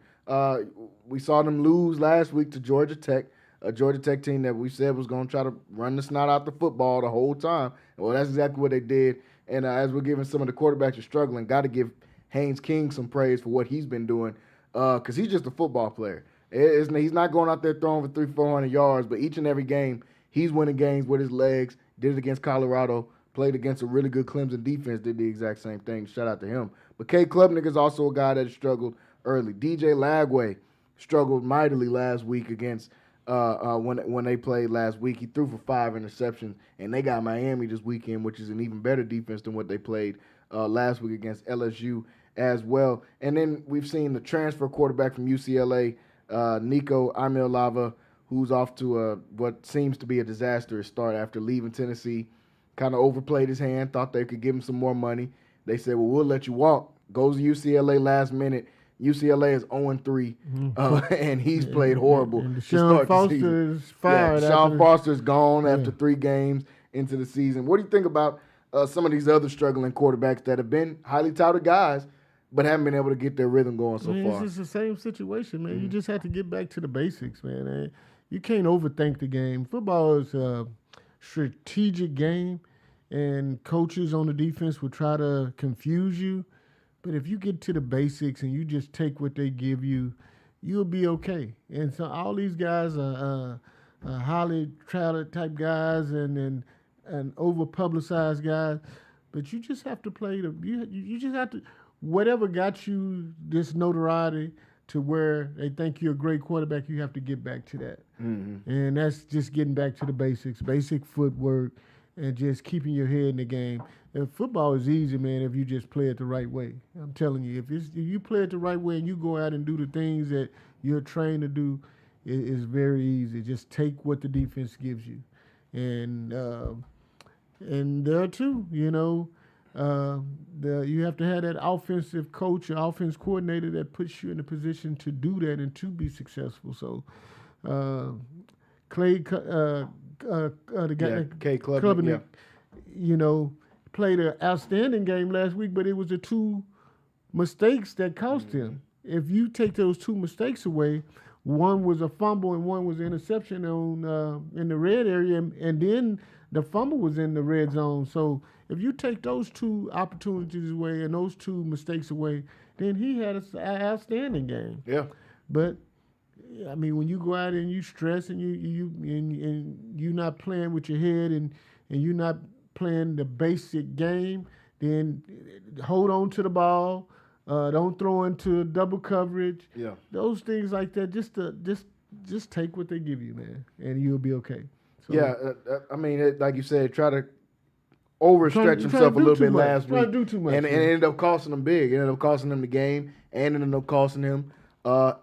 We saw them lose last week to Georgia Tech, a Georgia Tech team that we said was going to try to run the snot out the football the whole time. Well, that's exactly what they did. And as we're giving some of the quarterbacks who are struggling, got to give Haynes King some praise for what he's been doing because he's just a football player. He's not going out there throwing for 300-400 yards, but each and every game, he's winning games with his legs. Did it against Colorado, played against a really good Clemson defense, did the exact same thing. Shout out to him. But Cade Klubnik is also a guy that struggled early. DJ Lagway struggled mightily last week against when they played last week. He threw for 5 interceptions, and they got Miami this weekend, which is an even better defense than what they played last week against LSU as well. And then we've seen the transfer quarterback from UCLA, Nico Imilava, who's off to what seems to be a disastrous start after leaving Tennessee. Kind of overplayed his hand, thought they could give him some more money. They said, well, we'll let you walk. Goes to UCLA last minute. UCLA is 0-3, and he's played horrible. And Deshaun Foster is fired. Deshaun Foster's gone after 3 games into the season. What do you think about some of these other struggling quarterbacks that have been highly touted guys but haven't been able to get their rhythm going so far? It's just the same situation, man. You just have to get back to the basics, man. You can't overthink the game. Football is a strategic game, and coaches on the defense will try to confuse you. But if you get to the basics and you just take what they give you, you'll be okay. And so all these guys are highly touted type guys and over publicized guys. But you just have to play you just have to, whatever got you this notoriety to where they think you're a great quarterback, you have to get back to that. Mm-hmm. And that's just getting back to the basics, basic footwork, and just keeping your head in the game. And football is easy, man, if you just play it the right way. I'm telling you, if you play it the right way and you go out and do the things that you're trained to do, it's very easy. Just take what the defense gives you. And there too, you have to have that offensive coach or offense coordinator that puts you in a position to do that and to be successful. So, Clay, the guy, K. Klubnik, played an outstanding game last week, but it was the 2 mistakes that cost him. If you take those 2 mistakes away, one was a fumble and one was an interception in the red area, and then the fumble was in the red zone. So if you take those 2 opportunities away and those 2 mistakes away, then he had an outstanding game. Yeah. But I mean, when you go out and you stress and you're not playing with your head and you're not playing the basic game, then hold on to the ball. Don't throw into double coverage. Yeah. Those things like that. Just take what they give you, man, and you'll be okay. So, yeah. I mean, like you said, try to overstretch himself a little bit last week. Try to do too much. And it ended up costing him big. It ended up costing him the game, and it ended up costing him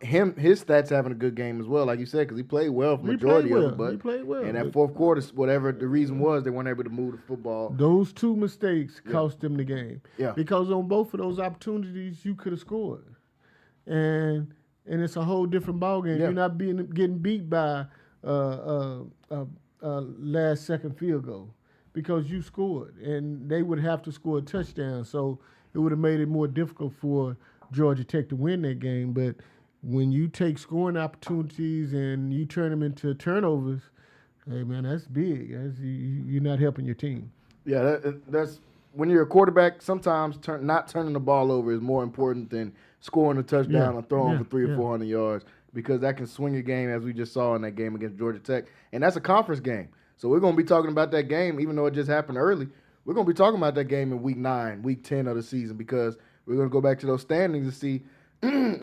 his stats having a good game as well, like you said, because he played well for majority of it. But he played well. And that fourth quarter, whatever the reason was, they weren't able to move the football. Those 2 mistakes cost them the game. Yeah. Because on both of those opportunities, you could have scored, and it's a whole different ballgame. Yeah. You're not getting beat by last second field goal because you scored, and they would have to score a touchdown. So it would have made it more difficult for Georgia Tech to win that game. But when you take scoring opportunities and you turn them into turnovers, hey, man, that's big. You're not helping your team. Yeah, that's when you're a quarterback, sometimes not turning the ball over is more important than scoring a touchdown or throwing for 300 or 400 yards, because that can swing your game, as we just saw in that game against Georgia Tech. And that's a conference game. So we're going to be talking about that game, even though it just happened early. We're going to be talking about that game in week 9, week 10 of the season, because we're going to go back to those standings and see,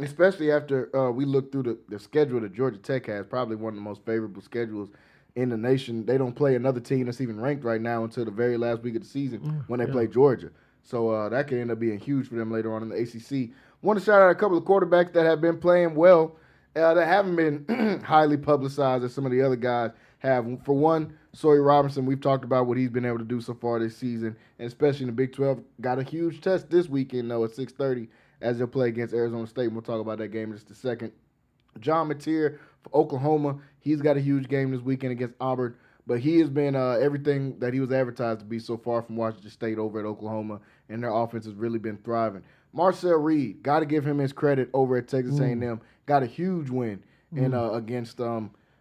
especially after we look through the schedule that Georgia Tech has, probably one of the most favorable schedules in the nation. They don't play another team that's even ranked right now until the very last week of the season when they play Georgia. So that could end up being huge for them later on in the ACC. Want to shout out a couple of quarterbacks that have been playing well, that haven't been highly publicized as some of the other guys have. For one, Sawyer Robinson, we've talked about what he's been able to do so far this season, and especially in the Big 12. Got a huge test this weekend, though, at 6:30 as they'll play against Arizona State. And we'll talk about that game in just a second. John Mateer for Oklahoma, he's got a huge game this weekend against Auburn, but he has been everything that he was advertised to be so far from Washington State over at Oklahoma, and their offense has really been thriving. Marcel Reed, got to give him his credit over at Texas A&M. Got a huge win against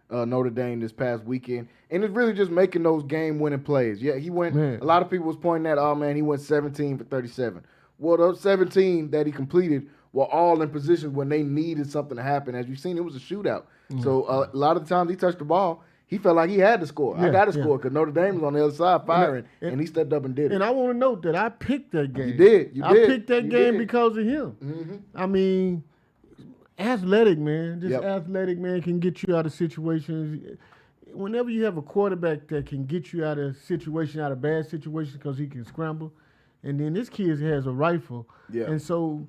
Notre Dame this past weekend, and it's really just making those game-winning plays. Yeah, he went. A lot of people was pointing at, oh man, he went 17 for 37. Well, those 17 that he completed were all in positions when they needed something to happen. As you've seen, it was a shootout. So a lot of the times he touched the ball, he felt like he had to score. I got to score because Notre Dame was on the other side firing, and he stepped up and did it. And I want to note that I picked that game. You did. I picked that game because of him. Mm-hmm. I mean, athletic, man. Just athletic, man, can get you out of situations. Whenever you have a quarterback that can get you out of bad situations because he can scramble, and then this kid has a rifle. Yeah. And so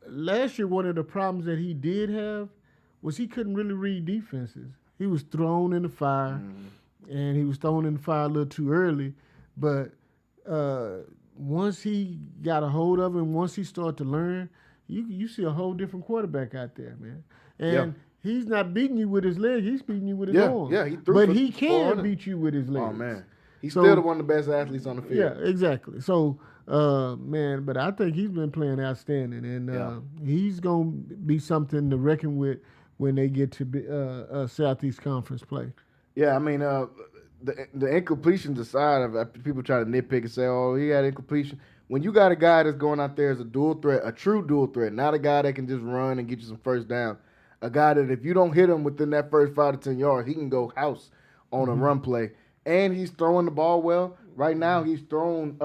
last year, one of the problems that he did have was he couldn't really read defenses. He was thrown in the fire, and he was thrown in the fire a little too early. But once he got a hold of it, once he started to learn, you see a whole different quarterback out there, man. And he's not beating you with his leg; he's beating you with his arm. Yeah, he threw. But he can beat you with his legs. Oh man, he's still one of the best athletes on the field. Yeah, exactly. So, man, but I think he's been playing outstanding, and he's gonna be something to reckon with when they get to Southeast Conference play. Yeah, I mean, the incompletions aside, people try to nitpick and say, "Oh, he had incompletion." When you got a guy that's going out there as a dual threat, a true dual threat, not a guy that can just run and get you some first down, a guy that if you don't hit him within that first 5 to 10 yards, he can go house on a run play, and he's throwing the ball well. Right now, he's thrown.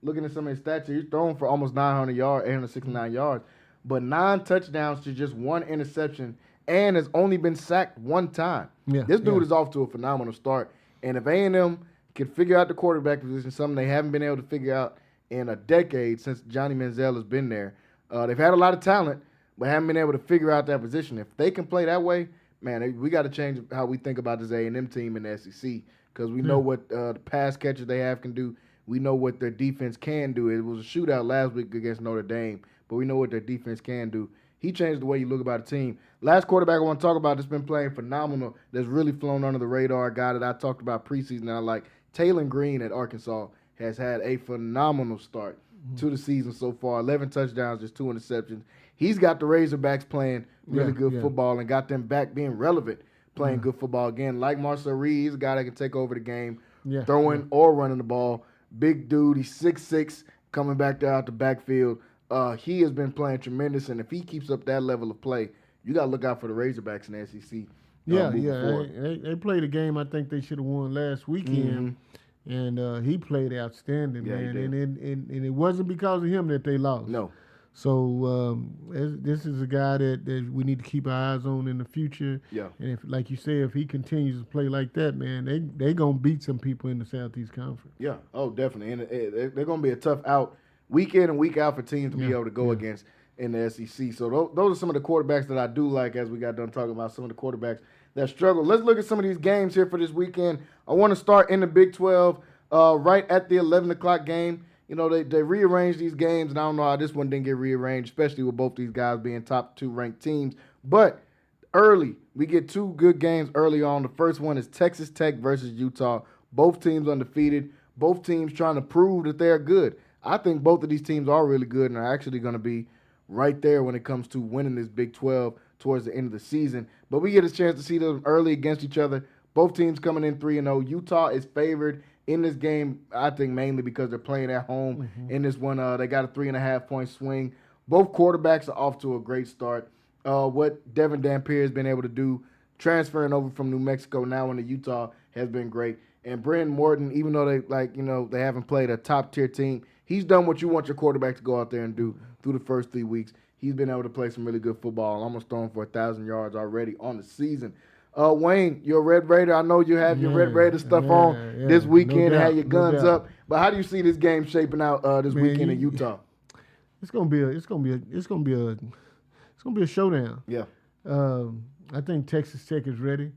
Looking at some of his stats, he's thrown for almost 900 yards, 869 yards, but 9 touchdowns to just 1 interception, and has only been sacked 1 time. Yeah, This dude is off to a phenomenal start. And if A&M can figure out the quarterback position, something they haven't been able to figure out in a decade since Johnny Manziel has been there, they've had a lot of talent, but haven't been able to figure out that position. If they can play that way, man, we got to change how we think about this A&M team in the SEC, because we know what the pass catchers they have can do. We know what their defense can do. It was a shootout last week against Notre Dame, but we know what their defense can do. He changed the way you look about a team. Last quarterback I want to talk about that's been playing phenomenal, that's really flown under the radar, a guy that I talked about preseason that I like, Taylor Green at Arkansas, has had a phenomenal start to the season so far. 11 touchdowns, just 2 interceptions. He's got the Razorbacks playing really good football and got them back being relevant, playing good football again. Like Marcel Reed, he's a guy that can take over the game, throwing or running the ball. Big dude, he's 6'6", coming back there out the backfield. He has been playing tremendous, and if he keeps up that level of play, you got to look out for the Razorbacks in the SEC. They played a game I think they should have won last weekend, and he played outstanding, man. And it wasn't because of him that they lost. No. So this is a guy that we need to keep our eyes on in the future. Yeah. And if, like you say, if he continues to play like that, man, they gonna beat some people in the Southeast Conference. Yeah. Oh, definitely. And they're gonna be a tough out week in and week out for teams to be able to go against in the SEC. So those are some of the quarterbacks that I do like as we got done talking about some of the quarterbacks that struggle. Let's look at some of these games here for this weekend. I want to start in the Big 12 right at the 11 o'clock game. You know, they rearranged these games, and I don't know how this one didn't get rearranged, especially with both these guys being top 2 ranked teams. But early, we get 2 good games early on. The first one is Texas Tech versus Utah. Both teams undefeated. Both teams trying to prove that they're good. I think both of these teams are really good and are actually going to be right there when it comes to winning this Big 12 towards the end of the season. But we get a chance to see them early against each other. Both teams coming in 3-0. Utah is favored in this game, I think mainly because they're playing at home. In this one, they got a 3.5-point swing. Both quarterbacks are off to a great start. What Devin Dampier has been able to do, transferring over from New Mexico now into Utah, has been great. And Brandon Morton, even though they haven't played a top-tier team, he's done what you want your quarterback to go out there and do through the first 3 weeks. He's been able to play some really good football, almost throwing for 1,000 yards already on the season. Wayne, you're a Red Raider. I know you have your Red Raider stuff on this weekend and have your guns up. But how do you see this game shaping out this weekend in Utah? It's gonna be a showdown. Yeah. I think Texas Tech is ready.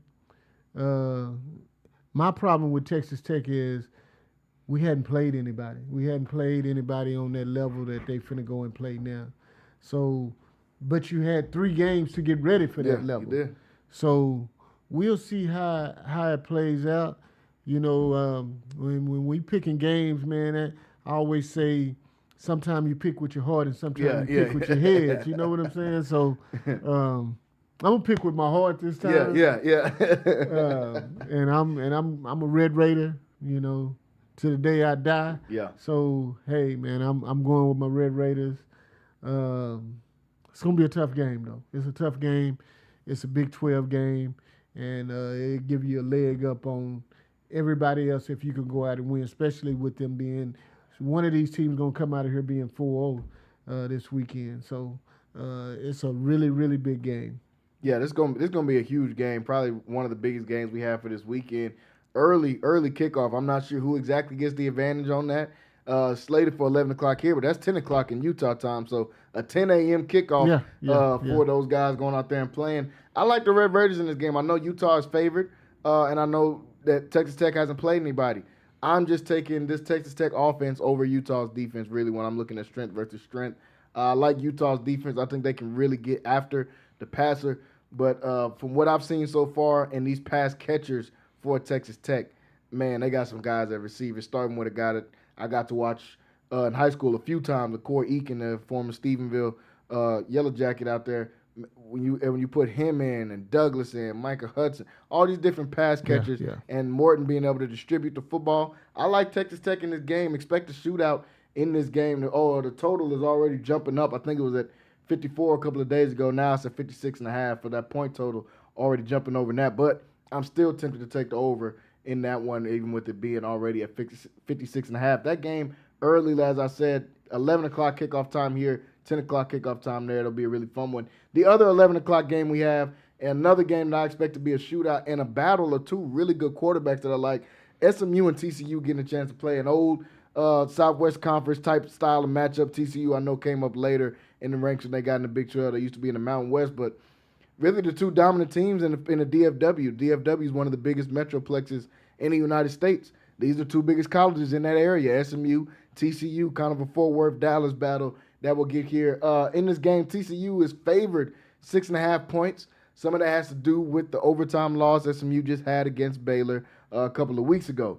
My problem with Texas Tech is we hadn't played anybody. We hadn't played anybody on that level that they finna go and play now. So, but you had 3 games to get ready for that level. You did. So we'll see how it plays out. You know, when we picking games, man, I always say sometimes you pick with your heart and sometimes you pick with your head. You know what I'm saying? So I'm gonna pick with my heart this time. And I'm a Red Raider, you know, to the day I die. Yeah. So hey, man, I'm going with my Red Raiders. It's gonna be a tough game though. It's a tough game. It's a Big 12 game, and it give you a leg up on everybody else if you can go out and win, especially with them being one of these teams going to come out of here being 4-0 this weekend. So it's a really, really big game. Yeah, this gonna be a huge game, probably one of the biggest games we have for this weekend. Early kickoff. I'm not sure who exactly gets the advantage on that. Slated for 11 o'clock here, but that's 10 o'clock in Utah time. So a 10 a.m. kickoff for those guys going out there and playing. I like the Red Raiders in this game. I know Utah is favored, and I know that Texas Tech hasn't played anybody. I'm just taking this Texas Tech offense over Utah's defense, really, when I'm looking at strength versus strength. I like Utah's defense. I think they can really get after the passer. But from what I've seen so far in these pass catchers for Texas Tech, man, they got some guys at receiver, starting with a guy that I got to watch in high school a few times, Corey Eakin, the former Stephenville Yellow Jacket out there, when you put him in and Douglas in, Micah Hudson, all these different pass catchers, yeah. and Morton being able to distribute the football, I like Texas Tech in this game. Expect a shootout in this game. Oh, the total is already jumping up. I think it was at 54 a couple of days ago. Now it's at 56.5 for that point total, already jumping over that. But I'm still tempted to take the over in that one, even with it being already at 56.5. That game early, as I said, 11 o'clock kickoff time here, 10 o'clock kickoff time there. It'll be a really fun one. The other 11 o'clock game we have, and another game that I expect to be a shootout and a battle of two really good quarterbacks that I like, SMU and TCU getting a chance to play an old Southwest Conference type style of matchup. TCU I know came up later in the ranks when they got in the Big 12. They used to be in the Mountain West, but really the two dominant teams in the DFW. DFW is one of the biggest metroplexes in the United States. These are two biggest colleges in that area, SMU, TCU, kind of a Fort Worth, Dallas battle that will get here. In this game, TCU is favored 6.5 points. Some of that has to do with the overtime loss SMU just had against Baylor a couple of weeks ago.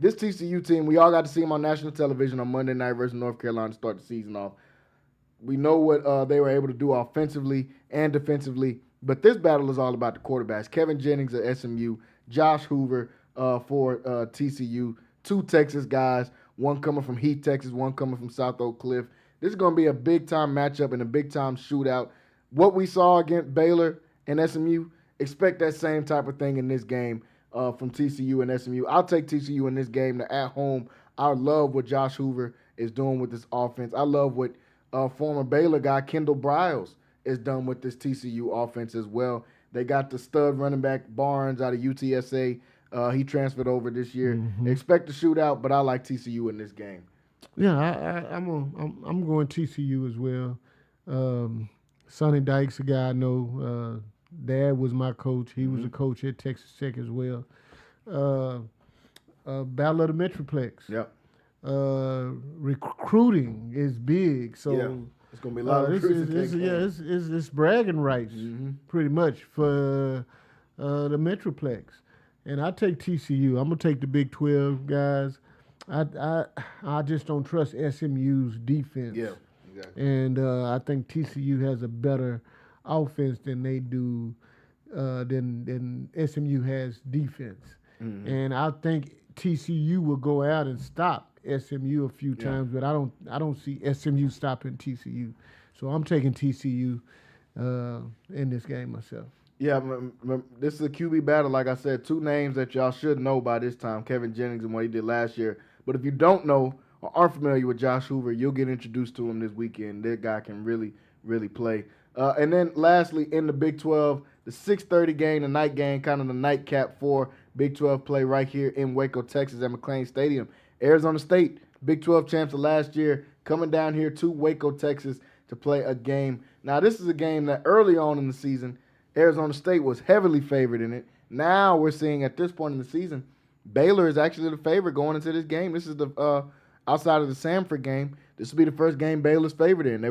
This TCU team, we all got to see them on national television on Monday night versus North Carolina to start the season off. We know what they were able to do offensively and defensively, but this battle is all about the quarterbacks. Kevin Jennings at SMU, Josh Hoover for TCU, two Texas guys, one coming from Heath, Texas, one coming from South Oak Cliff. This is going to be a big-time matchup and a big-time shootout. What we saw against Baylor and SMU, expect that same type of thing in this game from TCU and SMU. I'll take TCU in this game. At home, I love what Josh Hoover is doing with this offense. I love what former Baylor guy Kendall Briles is done with this TCU offense as well. They got the stud running back Barnes out of UTSA. He transferred over this year. Mm-hmm. Expect a shootout, but I like TCU in this game. Yeah, I'm going TCU as well. Sonny Dykes, a guy I know. Dad was my coach. He was a coach at Texas Tech as well. Battle of the Metroplex. Yep. Recruiting is big, so yeah. It's gonna be a lot of recruiting. It's bragging rights pretty much for the Metroplex. And I take TCU. I'm gonna take the Big 12 guys. I just don't trust SMU's defense. Yeah, exactly. And I think TCU has a better offense than they do than SMU has defense. Mm-hmm. And I think TCU will go out and stop SMU a few times, but I don't see SMU stopping TCU. So I'm taking TCU in this game myself. Yeah, this is a QB battle. Like I said, two names that y'all should know by this time, Kevin Jennings and what he did last year. But if you don't know or aren't familiar with Josh Hoover, you'll get introduced to him this weekend. That guy can really, really play. And then lastly, in the Big 12, the 6:30 game, the night game, kind of the nightcap for Big 12 play right here in Waco, Texas at McLean Stadium. Arizona State, Big 12 champs of last year, coming down here to Waco, Texas to play a game. Now, this is a game that early on in the season, Arizona State was heavily favored in it. Now we're seeing at this point in the season, Baylor is actually the favorite going into this game. This is the outside of the Samford game. This will be the first game Baylor's favored in.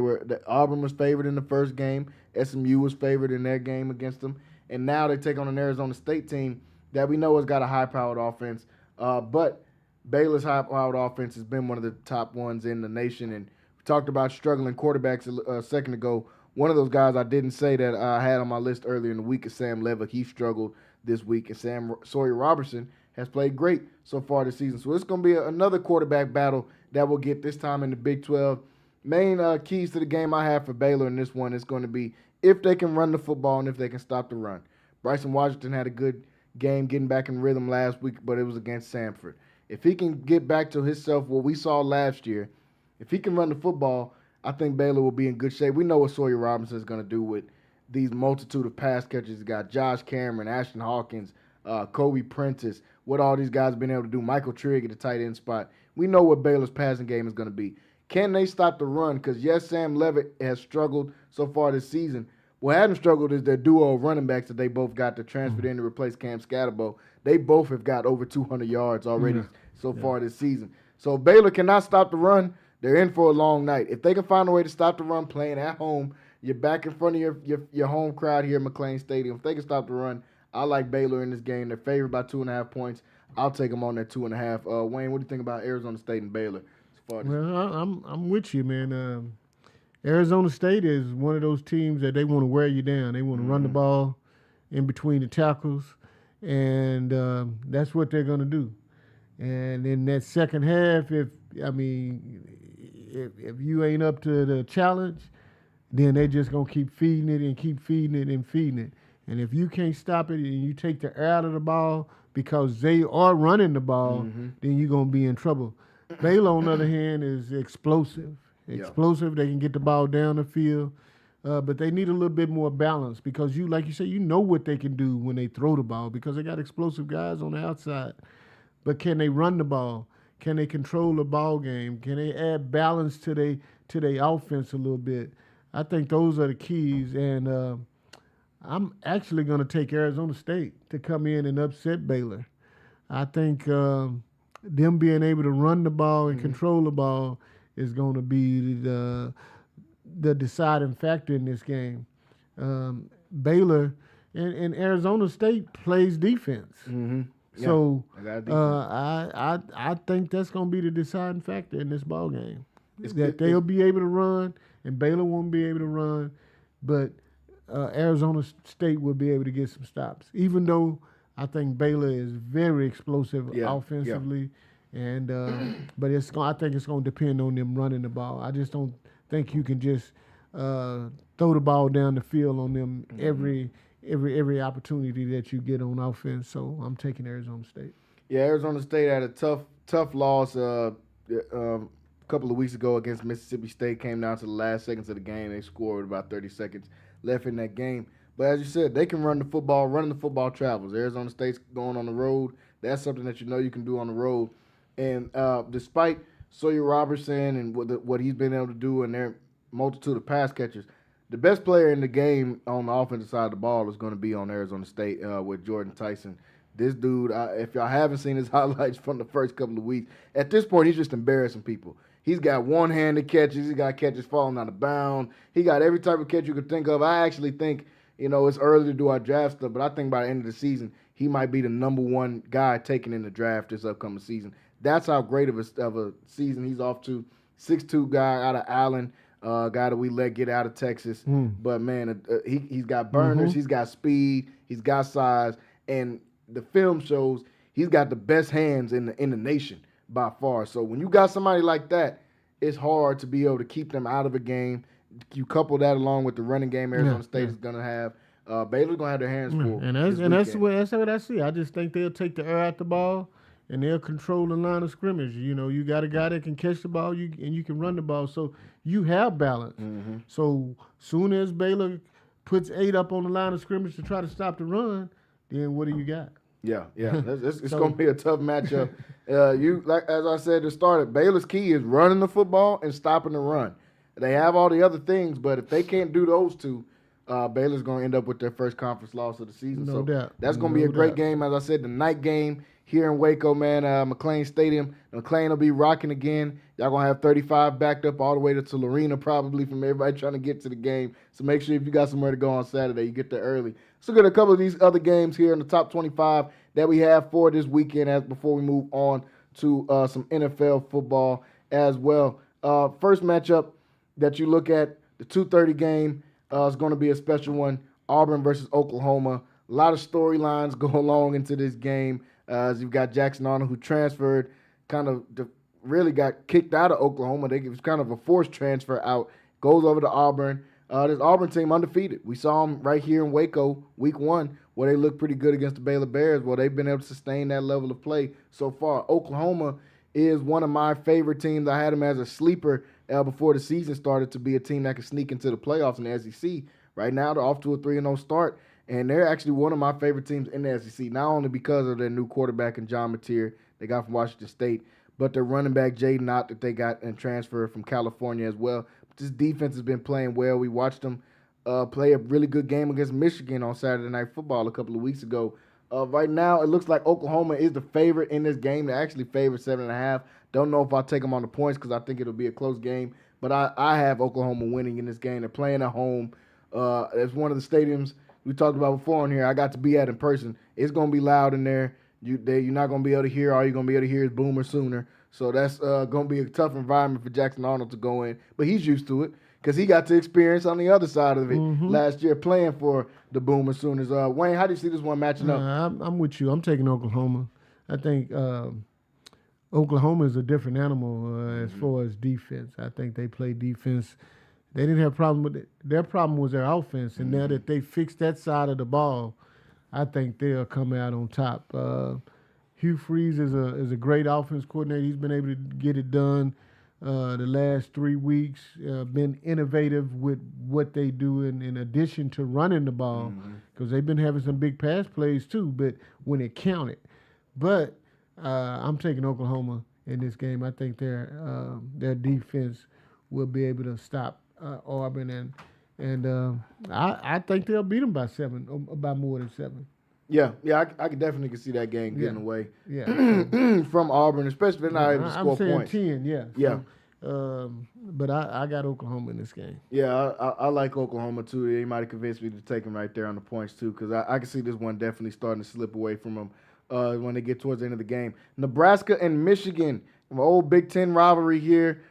Auburn was favored in the first game. SMU was favored in their game against them. And now they take on an Arizona State team that we know has got a high-powered offense. But Baylor's high-powered offense has been one of the top ones in the nation. And we talked about struggling quarterbacks a second ago. One of those guys I didn't say that I had on my list earlier in the week is Sam Levitt. He struggled this week. And Sawyer Robertson has played great so far this season. So it's going to be another quarterback battle that we'll get this time in the Big 12. Main keys to the game I have for Baylor in this one is going to be if they can run the football and if they can stop the run. Bryson Washington had a good game getting back in rhythm last week, but it was against Samford. If he can get back to himself, what we saw last year, if he can run the football, I think Baylor will be in good shape. We know what Sawyer Robinson is going to do with these multitude of pass catchers. He's got Josh Cameron, Ashton Hawkins, Kobe Prentice, what all these guys have been able to do. Michael Trigg at the tight end spot. We know what Baylor's passing game is going to be. Can they stop the run? Because, yes, Sam Levitt has struggled so far this season. What hasn't struggled is their duo of running backs that they both got to transfer in to replace Cam Scatterbo. They both have got over 200 yards already so far this season. So Baylor cannot stop the run. They're in for a long night. If they can find a way to stop the run playing at home, you're back in front of your home crowd here at McLean Stadium. If they can stop the run, I like Baylor in this game. They're favored by 2.5 points. I'll take them on that 2.5. Wayne, what do you think about Arizona State and Baylor? Well, I'm with you, man. Arizona State is one of those teams that they want to wear you down. They want to run the ball in between the tackles, and that's what they're going to do. And in that second half, if you ain't up to the challenge, then they're just going to keep feeding it and keep feeding it and feeding it. And if you can't stop it and you take the air out of the ball because they are running the ball, then you're going to be in trouble. Baylor, on the other hand, is explosive. Explosive. They can get the ball down the field. But they need a little bit more balance because like you said, you know what they can do when they throw the ball because they got explosive guys on the outside. But can they run the ball? Can they control the ball game? Can they add balance to their offense a little bit? I think those are the keys. And I'm actually going to take Arizona State to come in and upset Baylor. I think them being able to run the ball and control the ball is going to be the deciding factor in this game. Baylor and Arizona State plays defense. Yeah, So I I think that's going to be the deciding factor in this ball game. They'll be able to run, and Baylor won't be able to run, but Arizona State will be able to get some stops. Even though I think Baylor is very explosive offensively, and but I think it's going to depend on them running the ball. I just don't think you can just throw the ball down the field on them every opportunity that you get on offense. So I'm taking Arizona State. Yeah, Arizona State had a tough loss a couple of weeks ago against Mississippi State. Came down to the last seconds of the game. They scored with about 30 seconds left in that game. But as you said, they can run the football. Running the football travels. Arizona State's going on the road. That's something that you can do on the road. And despite Sawyer Robertson and what he's been able to do and their multitude of pass catchers, the best player in the game on the offensive side of the ball is going to be on Arizona State with Jordan Tyson. This dude, if y'all haven't seen his highlights from the first couple of weeks, at this point he's just embarrassing people. He's got one-handed catches. He's got catches falling out of bounds. He got every type of catch you could think of. I actually think, it's early to do our draft stuff, but I think by the end of the season, he might be the number one guy taken in the draft this upcoming season. That's how great of a season he's off to. 6'2" guy out of Allen, guy that we let get out of Texas. But, man, he's got burners. He's got speed. He's got size. And the film shows he's got the best hands in the nation by far. So when you got somebody like that, it's hard to be able to keep them out of a game. You couple that along with the running game Arizona State is going to have. Baylor's going to have their hands full. And that's what I see. I just think they'll take the air out the ball and they'll control the line of scrimmage. You got a guy that can catch the ball and you can run the ball. So you have balance. So soon as Baylor puts 8 up on the line of scrimmage to try to stop the run, then what do you got? Yeah. It's going to be a tough matchup. As I said to start it, Baylor's key is running the football and stopping the run. They have all the other things, but if they can't do those two, Baylor's going to end up with their first conference loss of the season. No doubt. That's going to be a great game. As I said, the night game here in Waco, man, McLean Stadium. McLean will be rocking again. Y'all going to have 35 backed up all the way to Lorena probably from everybody trying to get to the game. So make sure if you got somewhere to go on Saturday, you get there early. Let's look at a couple of these other games here in the top 25 that we have for this weekend before we move on to some NFL football as well. First matchup that you look at, the 2:30 game, is going to be a special one, Auburn versus Oklahoma. A lot of storylines go along into this game. As you've got Jackson Arnold, who transferred, really got kicked out of Oklahoma. It was kind of a forced transfer out, goes over to Auburn. This Auburn team undefeated. We saw them right here in Waco, week 1, where they looked pretty good against the Baylor Bears. Well, they've been able to sustain that level of play so far. Oklahoma is one of my favorite teams. I had them as a sleeper before the season started to be a team that could sneak into the playoffs in the SEC. Right now, they're off to a 3-0 start, and they're actually one of my favorite teams in the SEC, not only because of their new quarterback in John Mateer they got from Washington State, but their running back, Jaden Ott, that they got and transferred from California as well. This defense has been playing well. We watched them play a really good game against Michigan on Saturday Night Football a couple of weeks ago. Right now, it looks like Oklahoma is the favorite in this game. They actually favor 7.5. Don't know if I'll take them on the points because I think it'll be a close game. But I have Oklahoma winning in this game. They're playing at home. It's one of the stadiums we talked about before on here. I got to be at in person. It's going to be loud in there. You're not going to be able to hear. All you're going to be able to hear is Boomer Sooner. So that's going to be a tough environment for Jackson Arnold to go in. But he's used to it. because he got to experience on the other side of it last year playing for the Boomers. Soon as Wayne, how do you see this one matching up? I'm with you. I'm taking Oklahoma. I think Oklahoma is a different animal as far as defense. I think they play defense. They didn't have a problem with it. Their problem was their offense, and now that they fixed that side of the ball, I think they'll come out on top. Hugh Freeze is a great offense coordinator. He's been able to get it done the last 3 weeks. Been innovative with what they do in addition to running the ball, because they've been having some big pass plays too. But when it counted, but I'm taking Oklahoma in this game. I think their defense will be able to stop Auburn, and I think they'll beat them by 7, or by more than 7. Yeah, I could definitely see that game getting away. Yeah, from Auburn, especially if they're not able to score I'm saying points. 10, yeah. Yeah. But I got Oklahoma in this game. Yeah, I like Oklahoma too. He might have convinced me to take him right there on the points too, because I can see this one definitely starting to slip away from them when they get towards the end of the game. Nebraska and Michigan, an old Big Ten rivalry here.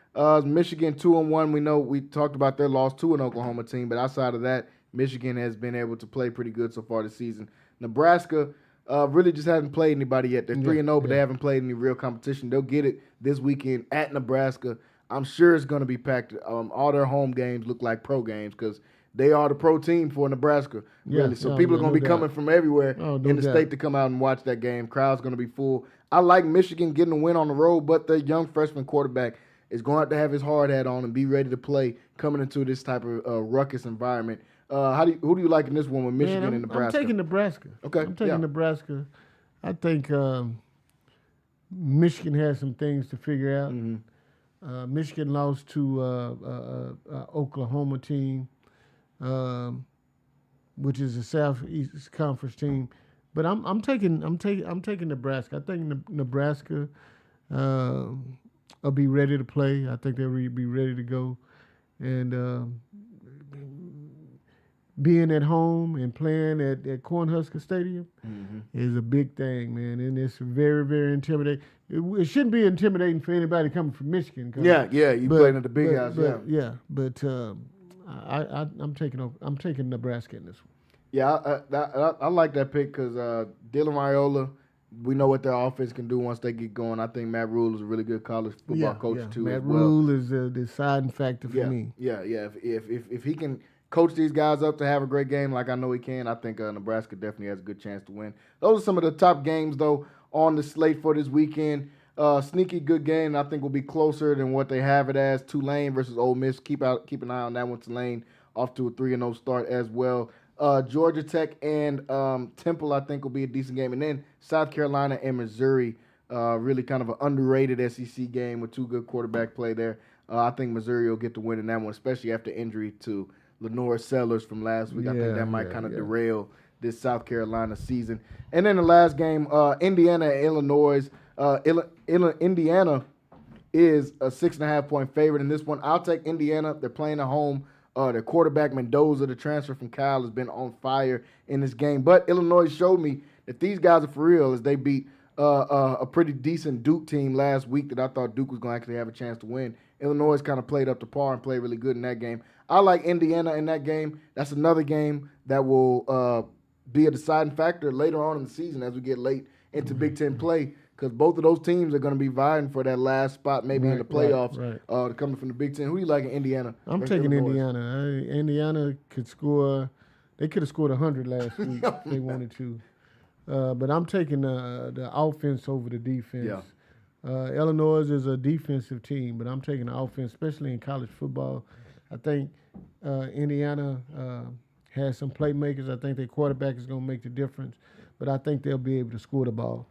Michigan 2-1. We know we talked about their loss to an Oklahoma team, but outside of that, Michigan has been able to play pretty good so far this season. Nebraska really just hasn't played anybody yet. They're 3-0, but they haven't played any real competition. They'll get it this weekend at Nebraska. I'm sure it's going to be packed. All their home games look like pro games because they are the pro team for Nebraska, really. So people are going to be coming from everywhere in the state to come out and watch that game. Crowd's going to be full. I like Michigan getting a win on the road, but their young freshman quarterback is going to have to have his hard hat on and be ready to play coming into this type of ruckus environment. Who do you like in this one with Michigan and Nebraska? I'm taking Nebraska. Okay. I'm taking Nebraska. I think Michigan has some things to figure out. Michigan lost to Oklahoma team, which is a Southeast Conference team. But I'm taking Nebraska. I think Nebraska will be ready to play. I think they'll be ready to go, and being at home and playing at Cornhusker Stadium is a big thing, man, and it's very, very intimidating. It shouldn't be intimidating for anybody coming from Michigan. You playing at the big house. But I'm taking Nebraska in this one. Yeah, I like that pick because Dylan Raiola, we know what their offense can do once they get going. I think Matt Rule is a really good college football coach too. Matt as well. Rule is the deciding factor for me. Yeah. If he can coach these guys up to have a great game like I know he can, I think Nebraska definitely has a good chance to win. Those are some of the top games, though, on the slate for this weekend. Sneaky good game, I think will be closer than what they have it as. Tulane versus Ole Miss. Keep an eye on that one. Tulane off to a 3-0 start as well. Georgia Tech and Temple, I think, will be a decent game. And then South Carolina and Missouri, really kind of an underrated SEC game with two good quarterback play there. I think Missouri will get the win in that one, especially after injury to Lenore Sellers from last week. I think that might kind of derail this South Carolina season. And then the last game, Indiana and Illinois. Indiana is a 6.5-point favorite in this one. I'll take Indiana. They're playing at home. Their quarterback, Mendoza, the transfer from Cal, has been on fire in this game. But Illinois showed me that these guys are for real as they beat a pretty decent Duke team last week that I thought Duke was going to actually have a chance to win. Illinois kind of played up to par and played really good in that game. I like Indiana in that game. That's another game that will be a deciding factor later on in the season as we get late into Big Ten play, because both of those teams are going to be vying for that last spot maybe in the playoffs coming from the Big Ten. Who do you like in Indiana? I'm taking Indiana. Indiana could score. They could have scored 100 last week if they wanted to. But I'm taking the offense over the defense. Yeah. Illinois is a defensive team, but I'm taking the offense, especially in college football. I think Indiana has some playmakers. I think their quarterback is going to make the difference, but I think they'll be able to score the ball.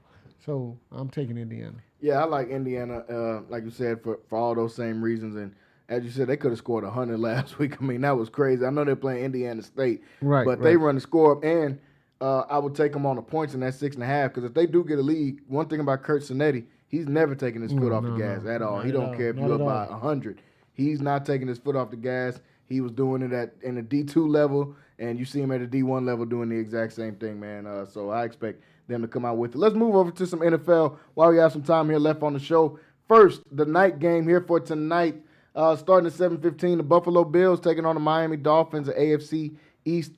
So I'm taking Indiana. Yeah, I like Indiana, like you said, for all those same reasons. And as you said, they could have scored 100 last week. I mean, that was crazy. I know they're playing Indiana State, but they run the score up. And I would take them on the points in that 6.5, because if they do get a lead, one thing about Kurt Cinetti, he's never taking his foot off the gas at all. He don't care if you're up by 100. He's not taking his foot off the gas. He was doing it in the D2 level, and you see him at the D1 level doing the exact same thing, man. So I expect them to come out with it. Let's move over to some NFL while we have some time here left on the show. First, the night game here for tonight. Starting at 7:15, the Buffalo Bills taking on the Miami Dolphins, an AFC East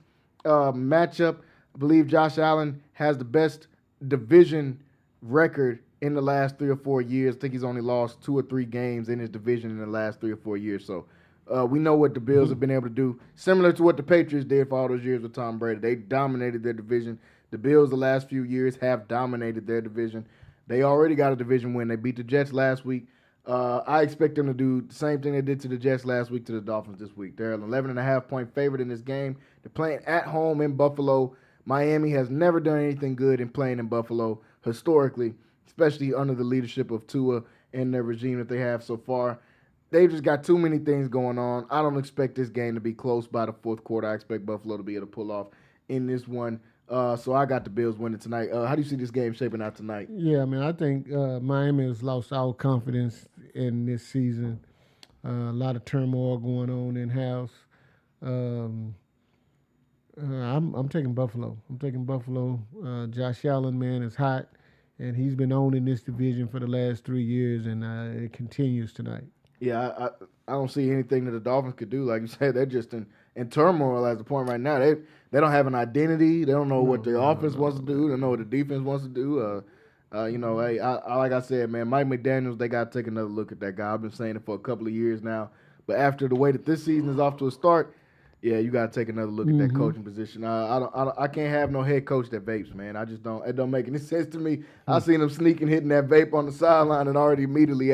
matchup. I believe Josh Allen has the best division record in the last 3 or 4 years. I think he's only lost 2 or 3 games in his division in the last 3 or 4 years. So we know what the Bills have been able to do, similar to what the Patriots did for all those years with Tom Brady. They dominated their division. The Bills the last few years have dominated their division. They already got a division win. They beat the Jets last week. I expect them to do the same thing they did to the Jets last week to the Dolphins this week. They're an 11.5-point favorite in this game. They're playing at home in Buffalo. Miami has never done anything good in playing in Buffalo historically, especially under the leadership of Tua and their regime that they have so far. They've just got too many things going on. I don't expect this game to be close by the fourth quarter. I expect Buffalo to be able to pull off in this one. So I got the Bills winning tonight. How do you see this game shaping out tonight? Yeah, I mean, I think Miami has lost all confidence in this season. A lot of turmoil going on in-house. I'm taking Buffalo. I'm taking Buffalo. Josh Allen, man, is hot, and he's been owning this division for the last 3 years, and it continues tonight. Yeah, I don't see anything that the Dolphins could do. Like you said, they're just in turmoil at the point right now. They don't have an identity. They don't know what the offense wants to do. They don't know what the defense wants to do. Like I said, man, Mike McDaniels, they got to take another look at that guy. I've been saying it for a couple of years now. But after the way that this season is off to a start, yeah, you got to take another look at that coaching position. I can't have no head coach that vapes, man. I just don't. It don't make any sense to me. I seen him sneaking, hitting that vape on the sideline, and already immediately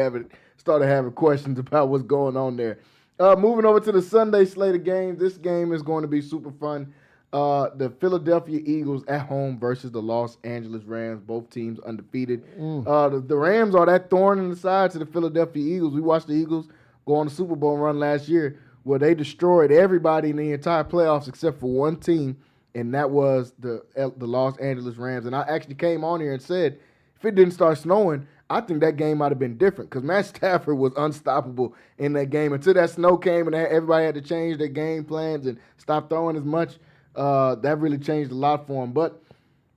started having questions about what's going on there. Moving over to the Sunday slate of games, this game is going to be super fun. The Philadelphia Eagles at home versus the Los Angeles Rams, both teams undefeated. The Rams are that thorn in the side to the Philadelphia Eagles. We watched the Eagles go on the Super Bowl run last year where they destroyed everybody in the entire playoffs except for one team, and that was the Los Angeles Rams. And I actually came on here and said, if it didn't start snowing, I think that game might have been different because Matt Stafford was unstoppable in that game until that snow came and everybody had to change their game plans and stop throwing as much. That really changed a lot for them. But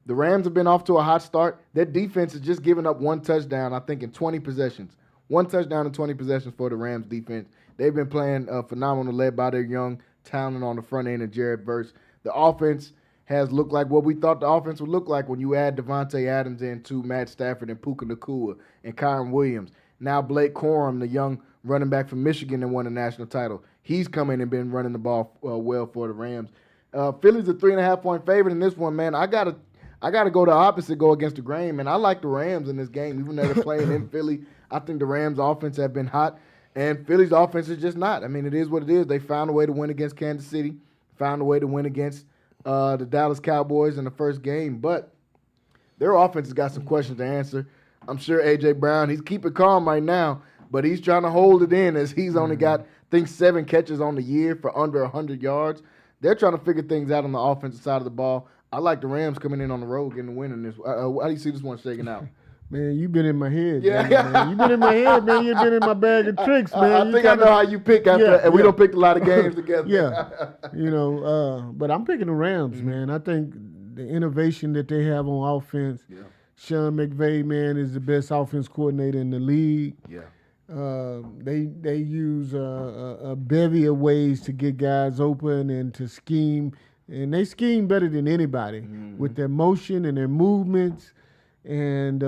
the Rams have been off to a hot start. Their defense has just given up one touchdown, I think, in 20 possessions. One touchdown in 20 possessions for the Rams defense. They've been playing phenomenal, led by their young talent on the front end of Jared Verse. The offense has looked like what we thought the offense would look like when you add Devontae Adams into Matt Stafford and Puka Nacua and Kyron Williams. Now Blake Corum, the young running back from Michigan that won the national title. He's come in and been running the ball well for the Rams. Philly's a 3.5-point favorite in this one, man. I gotta go the opposite, go against the grain, man. I like the Rams in this game, even though they're playing in Philly. I think the Rams' offense have been hot, and Philly's offense is just not. I mean, it is what it is. They found a way to win against Kansas City, found a way to win against the Dallas Cowboys in the first game, but their offense has got some questions to answer. I'm sure A.J. Brown, he's keeping calm right now, but he's trying to hold it in as he's only got, I think, 7 catches on the year for under 100 yards. They're trying to figure things out on the offensive side of the ball. I like the Rams coming in on the road getting the win in this. How do you see this one shaking out? Man, you've been in my head. Yeah. Man. You've been in my head, man. You've been in my bag of tricks, man. I think I know how you pick after and we don't pick a lot of games together. Yeah. But I'm picking the Rams, man. I think the innovation that they have on offense, Sean McVay, man, is the best offense coordinator in the league. Yeah. They use a bevy of ways to get guys open and to scheme, and they scheme better than anybody with their motion and their movements. And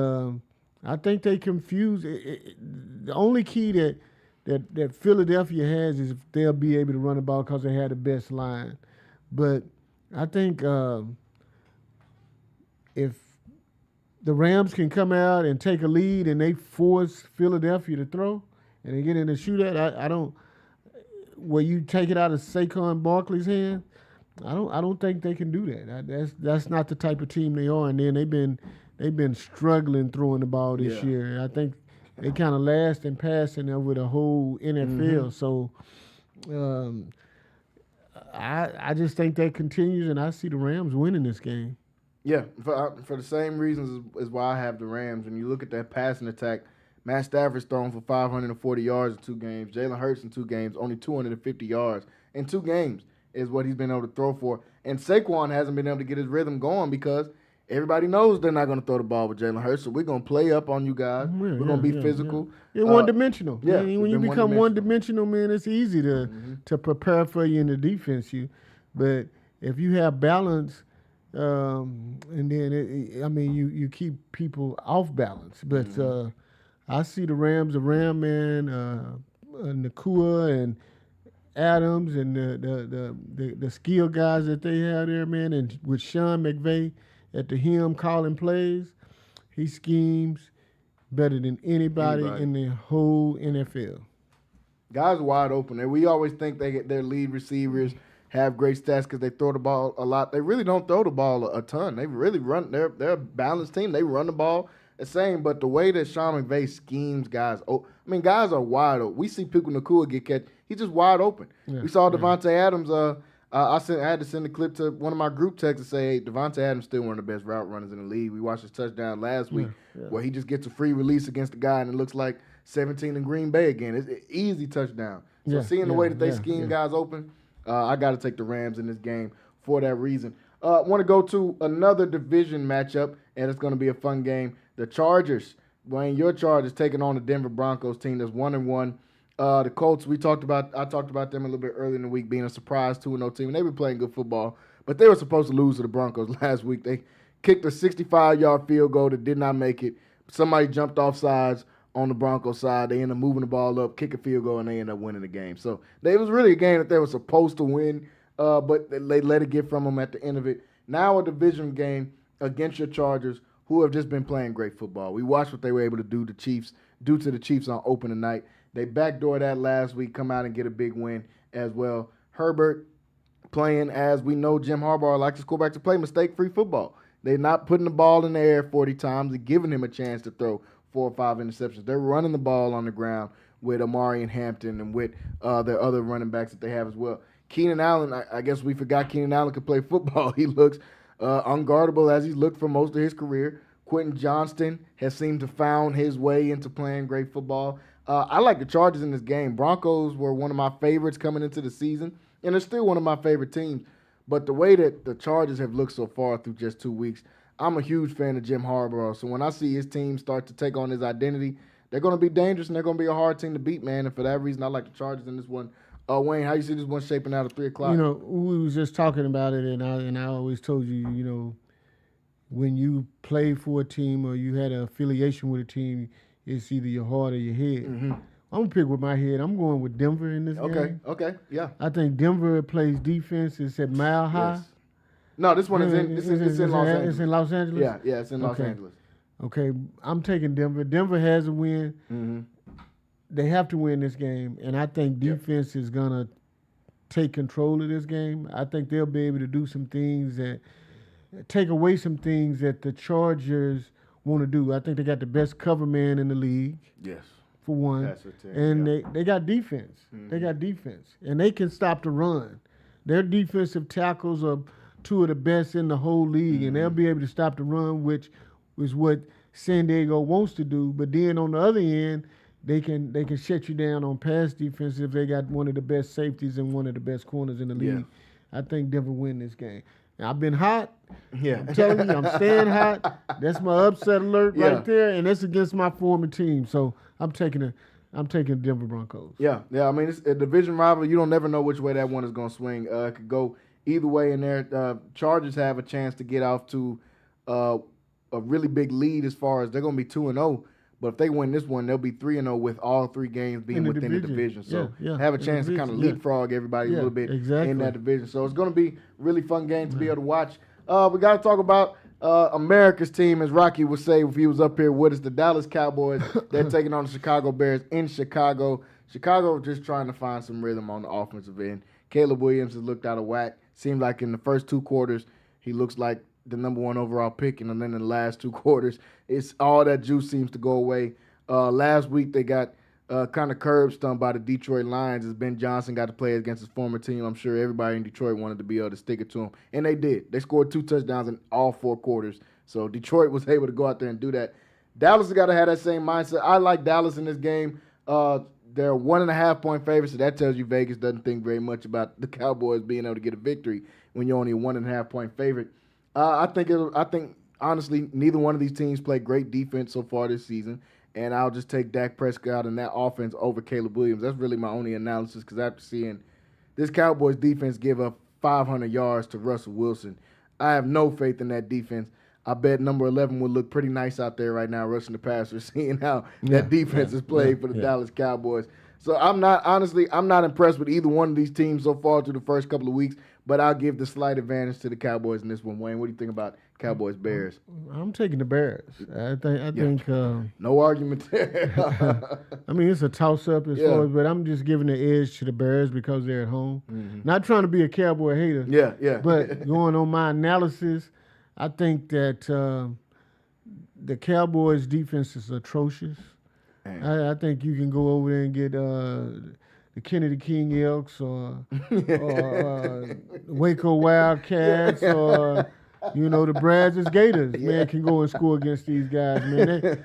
I think they confuse. The only key that Philadelphia has is if they'll be able to run the ball because they had the best line. But I think if the Rams can come out and take a lead and they force Philadelphia to throw and they get in a shootout, I don't. Where you take it out of Saquon Barkley's hand, I don't think they can do that. That's not the type of team they are. And then they've been struggling throwing the ball this year. I think they kind of last in passing over the whole NFL. So I just think that continues, and I see the Rams winning this game. Yeah, for the same reasons as why I have the Rams. When you look at that passing attack, Matt Stafford's thrown for 540 yards in 2 games. Jalen Hurts in 2 games, only 250 yards in 2 games is what he's been able to throw for. And Saquon hasn't been able to get his rhythm going because everybody knows they're not going to throw the ball with Jalen Hurts, so we're going to play up on you guys. We're going to be physical. Yeah. One-dimensional. Yeah, When you become one-dimensional, man, it's easy to prepare for you in the defense. But if you have balance, and then you keep people off balance. But I see the Rams, man, Nakua and Adams and the skill guys that they have there, man, and with Sean McVay at the helm calling plays, he schemes better than anybody in the whole NFL. Guys are wide open, and we always think their lead receivers have great stats because they throw the ball a lot. They really don't throw the ball a ton. They really run. They're a balanced team. They run the ball the same, but the way that Sean McVay schemes guys, guys are wide open. We see Puka Nakua get catch. He's just wide open. Yeah, we saw Devontae Adams. I had to send a clip to one of my group texts to say, hey, Devontae Adams still one of the best route runners in the league. We watched his touchdown last week where he just gets a free release against the guy, and it looks like 17 in Green Bay again. It's an easy touchdown. So seeing the way that they scheme guys open, I got to take the Rams in this game for that reason. Want to go to another division matchup, and it's going to be a fun game. The Chargers, Wayne, your Chargers taking on the Denver Broncos team that's 1-1. The Colts, I talked about them a little bit earlier in the week being a surprise 2-0 team. They were playing good football, but they were supposed to lose to the Broncos last week. They kicked a 65-yard field goal that did not make it. Somebody jumped off sides on the Broncos side. They ended up moving the ball up, kick a field goal, and they ended up winning the game. So it was really a game that they were supposed to win, but they let it get from them at the end of it. Now a division game against your Chargers, who have just been playing great football. We watched what they were able to do to the Chiefs on opening night. They backdoored that last week, come out and get a big win as well. Herbert playing, as we know, Jim Harbaugh likes his quarterback to play mistake-free football. They're not putting the ball in the air 40 times. They're giving him a chance to throw 4 or 5 interceptions. They're running the ball on the ground with Amari and Hampton and with their other running backs that they have as well. Keenan Allen, I guess we forgot Keenan Allen could play football. He looks unguardable as he's looked for most of his career. Quentin Johnston has seemed to found his way into playing great football. I like the Chargers in this game. Broncos were one of my favorites coming into the season, and they're still one of my favorite teams. But the way that the Chargers have looked so far through just 2 weeks, I'm a huge fan of Jim Harbaugh. So when I see his team start to take on his identity, they're going to be dangerous, and they're going to be a hard team to beat, man. And for that reason, I like the Chargers in this one. Wayne, how you see this one shaping out at 3 o'clock? We was just talking about it, and I always told you, when you play for a team or you had an affiliation with a team, it's either your heart or your head. Mm-hmm. I'm going to pick with my head. I'm going with Denver in this game. Okay, yeah. I think Denver plays defense. It's at Mile High. Yes. No, this one is in Los Angeles. It's in Los Angeles? Yeah, it's in Los Angeles. Okay, I'm taking Denver. Denver has a win. Mm-hmm. They have to win this game, and I think defense is going to take control of this game. I think they'll be able to do some things take away some things that the Chargers want to do. I think they got the best cover man in the league. Yes. For one. They got defense. Mm-hmm. They got defense. And they can stop the run. Their defensive tackles are 2 of the best in the whole league, and they'll be able to stop the run, which is what San Diego wants to do. But then on the other end, they can shut you down on pass defense if they got one of the best safeties and one of the best corners in the league. Yeah. I think Denver win this game. Now, I've been hot. Yeah. I'm telling you, I'm staying hot. That's my upset alert right there, and that's against my former team. So I'm taking Denver Broncos. Yeah. I mean, it's a division rival. You don't never know which way that one is going to swing. It could go either way in there. Chargers have a chance to get off to a really big lead as far as they're going to be 2-0. But if they win this one, they'll be 3-0 with all 3 games being within the division. So have a chance to kind of leapfrog everybody a little bit in that division. So it's going to be a really fun game to be able to watch. We got to talk about America's team, as Rocky would say if he was up here with us, the Dallas Cowboys. They're taking on the Chicago Bears in Chicago. Chicago just trying to find some rhythm on the offensive end. Caleb Williams has looked out of whack. Seemed like in the first 2 quarters, he looks like the number 1 overall pick, and then in the last 2 quarters, it's all that juice seems to go away. Last week they got kind of curb stomped by the Detroit Lions as Ben Johnson got to play against his former team. I'm sure everybody in Detroit wanted to be able to stick it to him, and they did. They scored 2 touchdowns in all 4 quarters, so Detroit was able to go out there and do that. Dallas has got to have that same mindset. I like Dallas in this game. They're 1.5-point favorites, so that tells you Vegas doesn't think very much about the Cowboys being able to get a victory when you're only a 1.5-point favorite. I think honestly, neither one of these teams played great defense so far this season, and I'll just take Dak Prescott and that offense over Caleb Williams. That's really my only analysis because after seeing this Cowboys defense give up 500 yards to Russell Wilson, I have no faith in that defense. I bet number 11 would look pretty nice out there right now rushing the passer, seeing how that defense is played for the Dallas Cowboys. So I'm not impressed with either one of these teams so far through the first couple of weeks, but I'll give the slight advantage to the Cowboys in this one. Wayne, what do you think about Cowboys-Bears? I'm taking the Bears. I think no argument there. I mean, it's a toss-up as far as, but I'm just giving the edge to the Bears because they're at home. Not trying to be a Cowboy hater. Yeah. But going on my analysis, I think that the Cowboys' defense is atrocious. I think you can go over there and get the Kennedy King Elks or Waco Wildcats or the Brazos Gators. Man, can go and score against these guys. Man,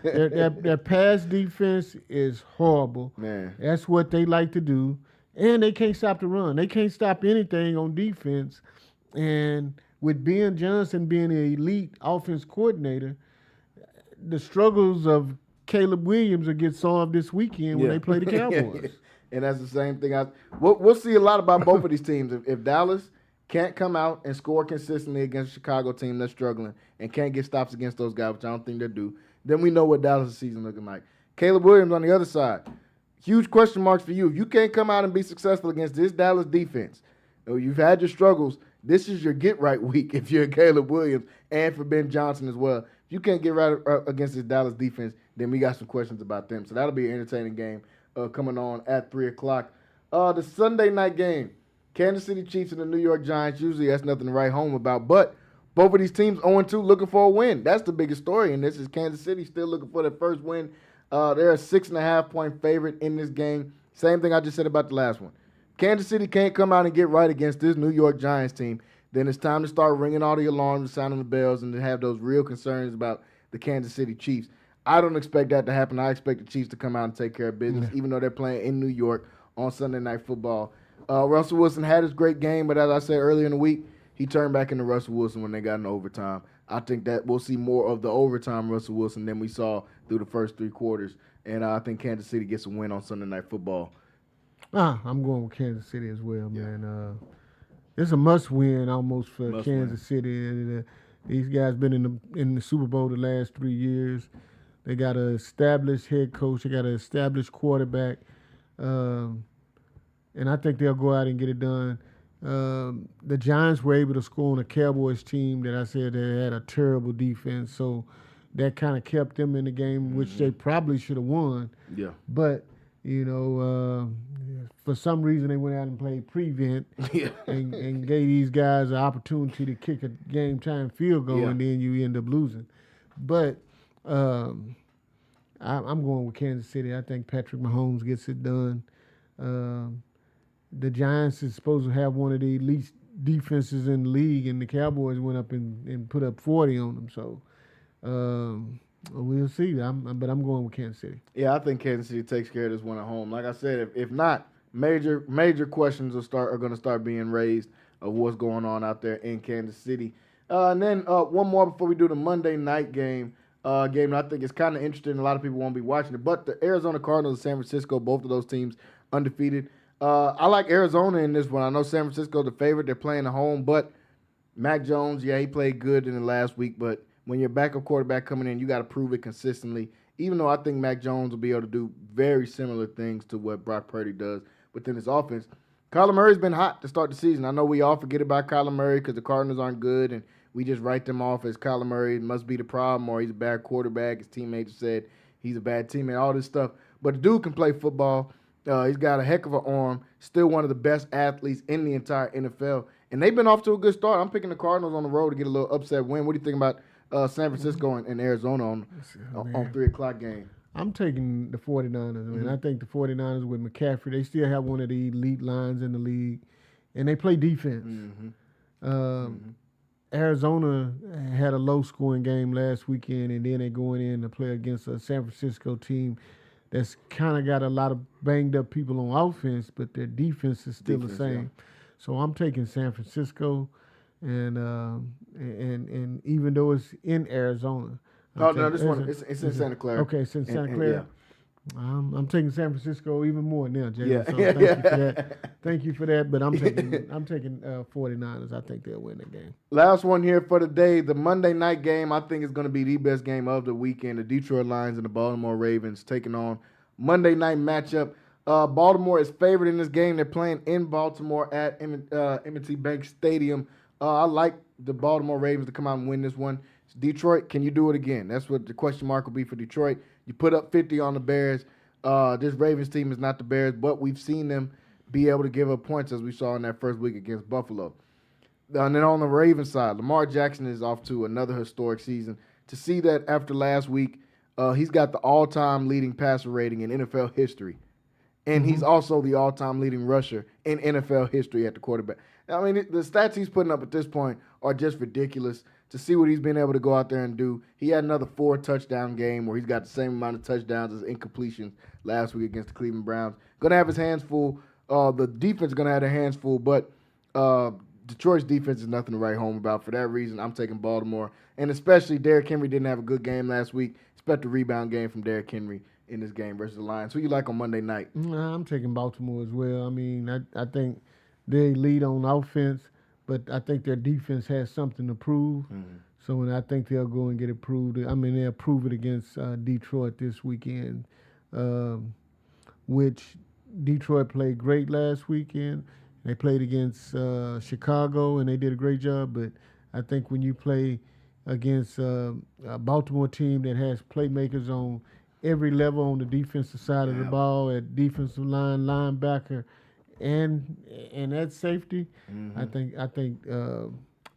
their pass defense is horrible. Man, that's what they like to do, and they can't stop the run. They can't stop anything on defense, and with Ben Johnson being an elite offense coordinator, the struggles of Caleb Williams will get solved this weekend when they play the Cowboys. And that's the same thing. We'll see a lot about both of these teams. If Dallas can't come out and score consistently against a Chicago team that's struggling and can't get stops against those guys, which I don't think they do, then we know what Dallas' season looking like. Caleb Williams on the other side, huge question marks for you. If you can't come out and be successful against this Dallas defense, you've had your struggles, this is your get-right week if you're Caleb Williams and for Ben Johnson as well. If you can't get right against this Dallas defense, then we got some questions about them. So that'll be an entertaining game coming on at 3 o'clock. The Sunday night game, Kansas City Chiefs and the New York Giants. Usually that's nothing to write home about, but both of these teams 0-2 looking for a win. That's the biggest story, and this is Kansas City still looking for their first win. They're a 6.5-point favorite in this game. Same thing I just said about the last one. Kansas City can't come out and get right against this New York Giants team. Then it's time to start ringing all the alarms, sounding the bells, and to have those real concerns about the Kansas City Chiefs. I don't expect that to happen. I expect the Chiefs to come out and take care of business, even though they're playing in New York on Sunday Night Football. Russell Wilson had his great game, but as I said earlier in the week, he turned back into Russell Wilson when they got into overtime. I think that we'll see more of the overtime Russell Wilson than we saw through the first three quarters, and I think Kansas City gets a win on Sunday Night Football. I'm going with Kansas City as well, man. It's a must-win almost for Kansas City. These guys been in the Super Bowl the last 3 years. They got an established head coach. They got an established quarterback. And I think they'll go out and get it done. The Giants were able to score on a Cowboys team that I said they had a terrible defense. So that kind of kept them in the game, which they probably should have won. Yeah. But, for some reason they went out and played prevent and gave these guys an opportunity to kick a game-time field goal, and then you end up losing. But I'm going with Kansas City. I think Patrick Mahomes gets it done. The Giants is supposed to have one of the elite defenses in the league, and the Cowboys went up and put up 40 on them. So we'll see. But I'm going with Kansas City. Yeah, I think Kansas City takes care of this one at home. Like I said, if not, major questions are going to start being raised of what's going on out there in Kansas City. And then one more before we do the Monday night game that I think is kind of interesting. A lot of people won't be watching it, but the Arizona Cardinals and San Francisco, both of those teams undefeated. I like Arizona in this one. I know San Francisco the favorite. They're playing at home, but Mac Jones, he played good in the last week, but when your backup quarterback coming in, you got to prove it consistently, even though I think Mac Jones will be able to do very similar things to what Brock Purdy does within his offense. Kyler Murray's been hot to start the season. I know we all forget about Kyler Murray because the Cardinals aren't good, and we just write them off as Kyler Murray must be the problem or he's a bad quarterback. His teammates said he's a bad teammate, all this stuff. But the dude can play football. He's got a heck of an arm, still one of the best athletes in the entire NFL. And they've been off to a good start. I'm picking the Cardinals on the road to get a little upset win. What do you think about San Francisco and Arizona on 3 o'clock game? I'm taking the 49ers, man. I think the 49ers with McCaffrey, they still have one of the elite lines in the league, and they play defense. Arizona had a low-scoring game last weekend, and then they're going in to play against a San Francisco team that's kind of got a lot of banged-up people on offense, but their defense is still the same. So I'm taking San Francisco. and even though it's in Arizona. This one it's in Santa Clara. Okay, it's in Santa Clara. Yeah. I'm taking San Francisco even more now, Jalen. Yeah. So thank you for that. Thank you for that. But I'm taking 49ers. I think they'll win the game. Last one here for the day. The Monday night game, I think, is going to be the best game of the weekend. The Detroit Lions and the Baltimore Ravens taking on Monday night matchup. Baltimore is favored in this game. They're playing in Baltimore at M&T Bank Stadium. I like the Baltimore Ravens to come out and win this one. It's Detroit, can you do it again? That's what the question mark will be for Detroit. You put up 50 on the Bears. This Ravens team is not the Bears, but we've seen them be able to give up points as we saw in that first week against Buffalo. And then on the Ravens side, Lamar Jackson is off to another historic season. To see that after last week, he's got the all-time leading passer rating in NFL history. And he's also the all-time leading rusher in NFL history at the quarterback. I mean, the stats he's putting up at this point are just ridiculous. To see what he's been able to go out there and do. He had another 4-touchdown game where he's got the same amount of touchdowns as incompletions last week against the Cleveland Browns. Going to have his hands full. The defense is going to have their hands full, but Detroit's defense is nothing to write home about. For that reason, I'm taking Baltimore. And especially Derrick Henry didn't have a good game last week. Expect a rebound game from Derrick Henry in this game versus the Lions. Who you like on Monday night? I'm taking Baltimore as well. I mean, I think they lead on offense, but I think their defense has something to prove. So I think they'll go and get it proved. I mean, they'll prove it against Detroit this weekend, which Detroit played great last weekend. They played against Chicago, and they did a great job. But I think when you play against a Baltimore team that has playmakers on every level on the defensive side of the ball, at defensive line, linebacker, and at safety, I think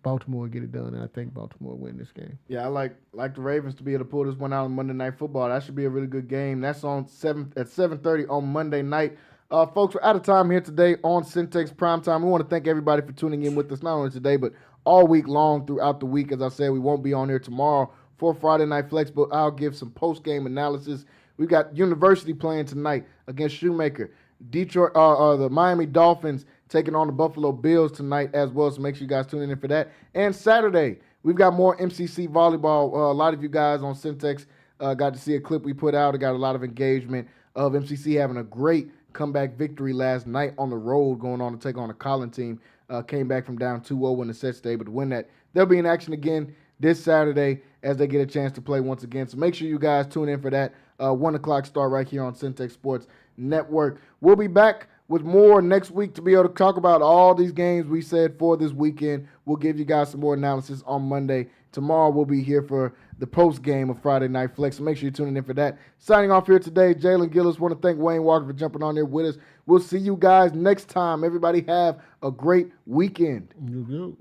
Baltimore will get it done, and I think Baltimore will win this game. Yeah, I like the Ravens to be able to pull this one out on Monday Night Football. That should be a really good game. That's on at 7:30 on Monday night. Folks, we're out of time here today on Centex Primetime. We want to thank everybody for tuning in with us, not only today, but all week long throughout the week. As I said, we won't be on here tomorrow for Friday Night Flex, but I'll give some post-game analysis. We've got University playing tonight against Shoemaker. Detroit, the Miami Dolphins taking on the Buffalo Bills tonight as well, so make sure you guys tune in for that. And Saturday, we've got more MCC volleyball. A lot of you guys on Centex got to see a clip we put out. It got a lot of engagement of MCC having a great comeback victory last night on the road, going on to take on a Collin team. Came back from down 2-0 when the set stayed, but to win that, they'll be in action again this Saturday as they get a chance to play once again. So make sure you guys tune in for that. 1 o'clock start right here on Centex Sports Network. We'll be back with more next week to be able to talk about all these games we said for this weekend. We'll give you guys some more analysis on Monday. Tomorrow we'll be here for the post game of Friday Night Flex, so make sure you're tuning in for that. Signing off here today, Jalen Gillis. Want to thank Wayne Walker for jumping on there with us. We'll see you guys next time. Everybody have a great weekend. You do.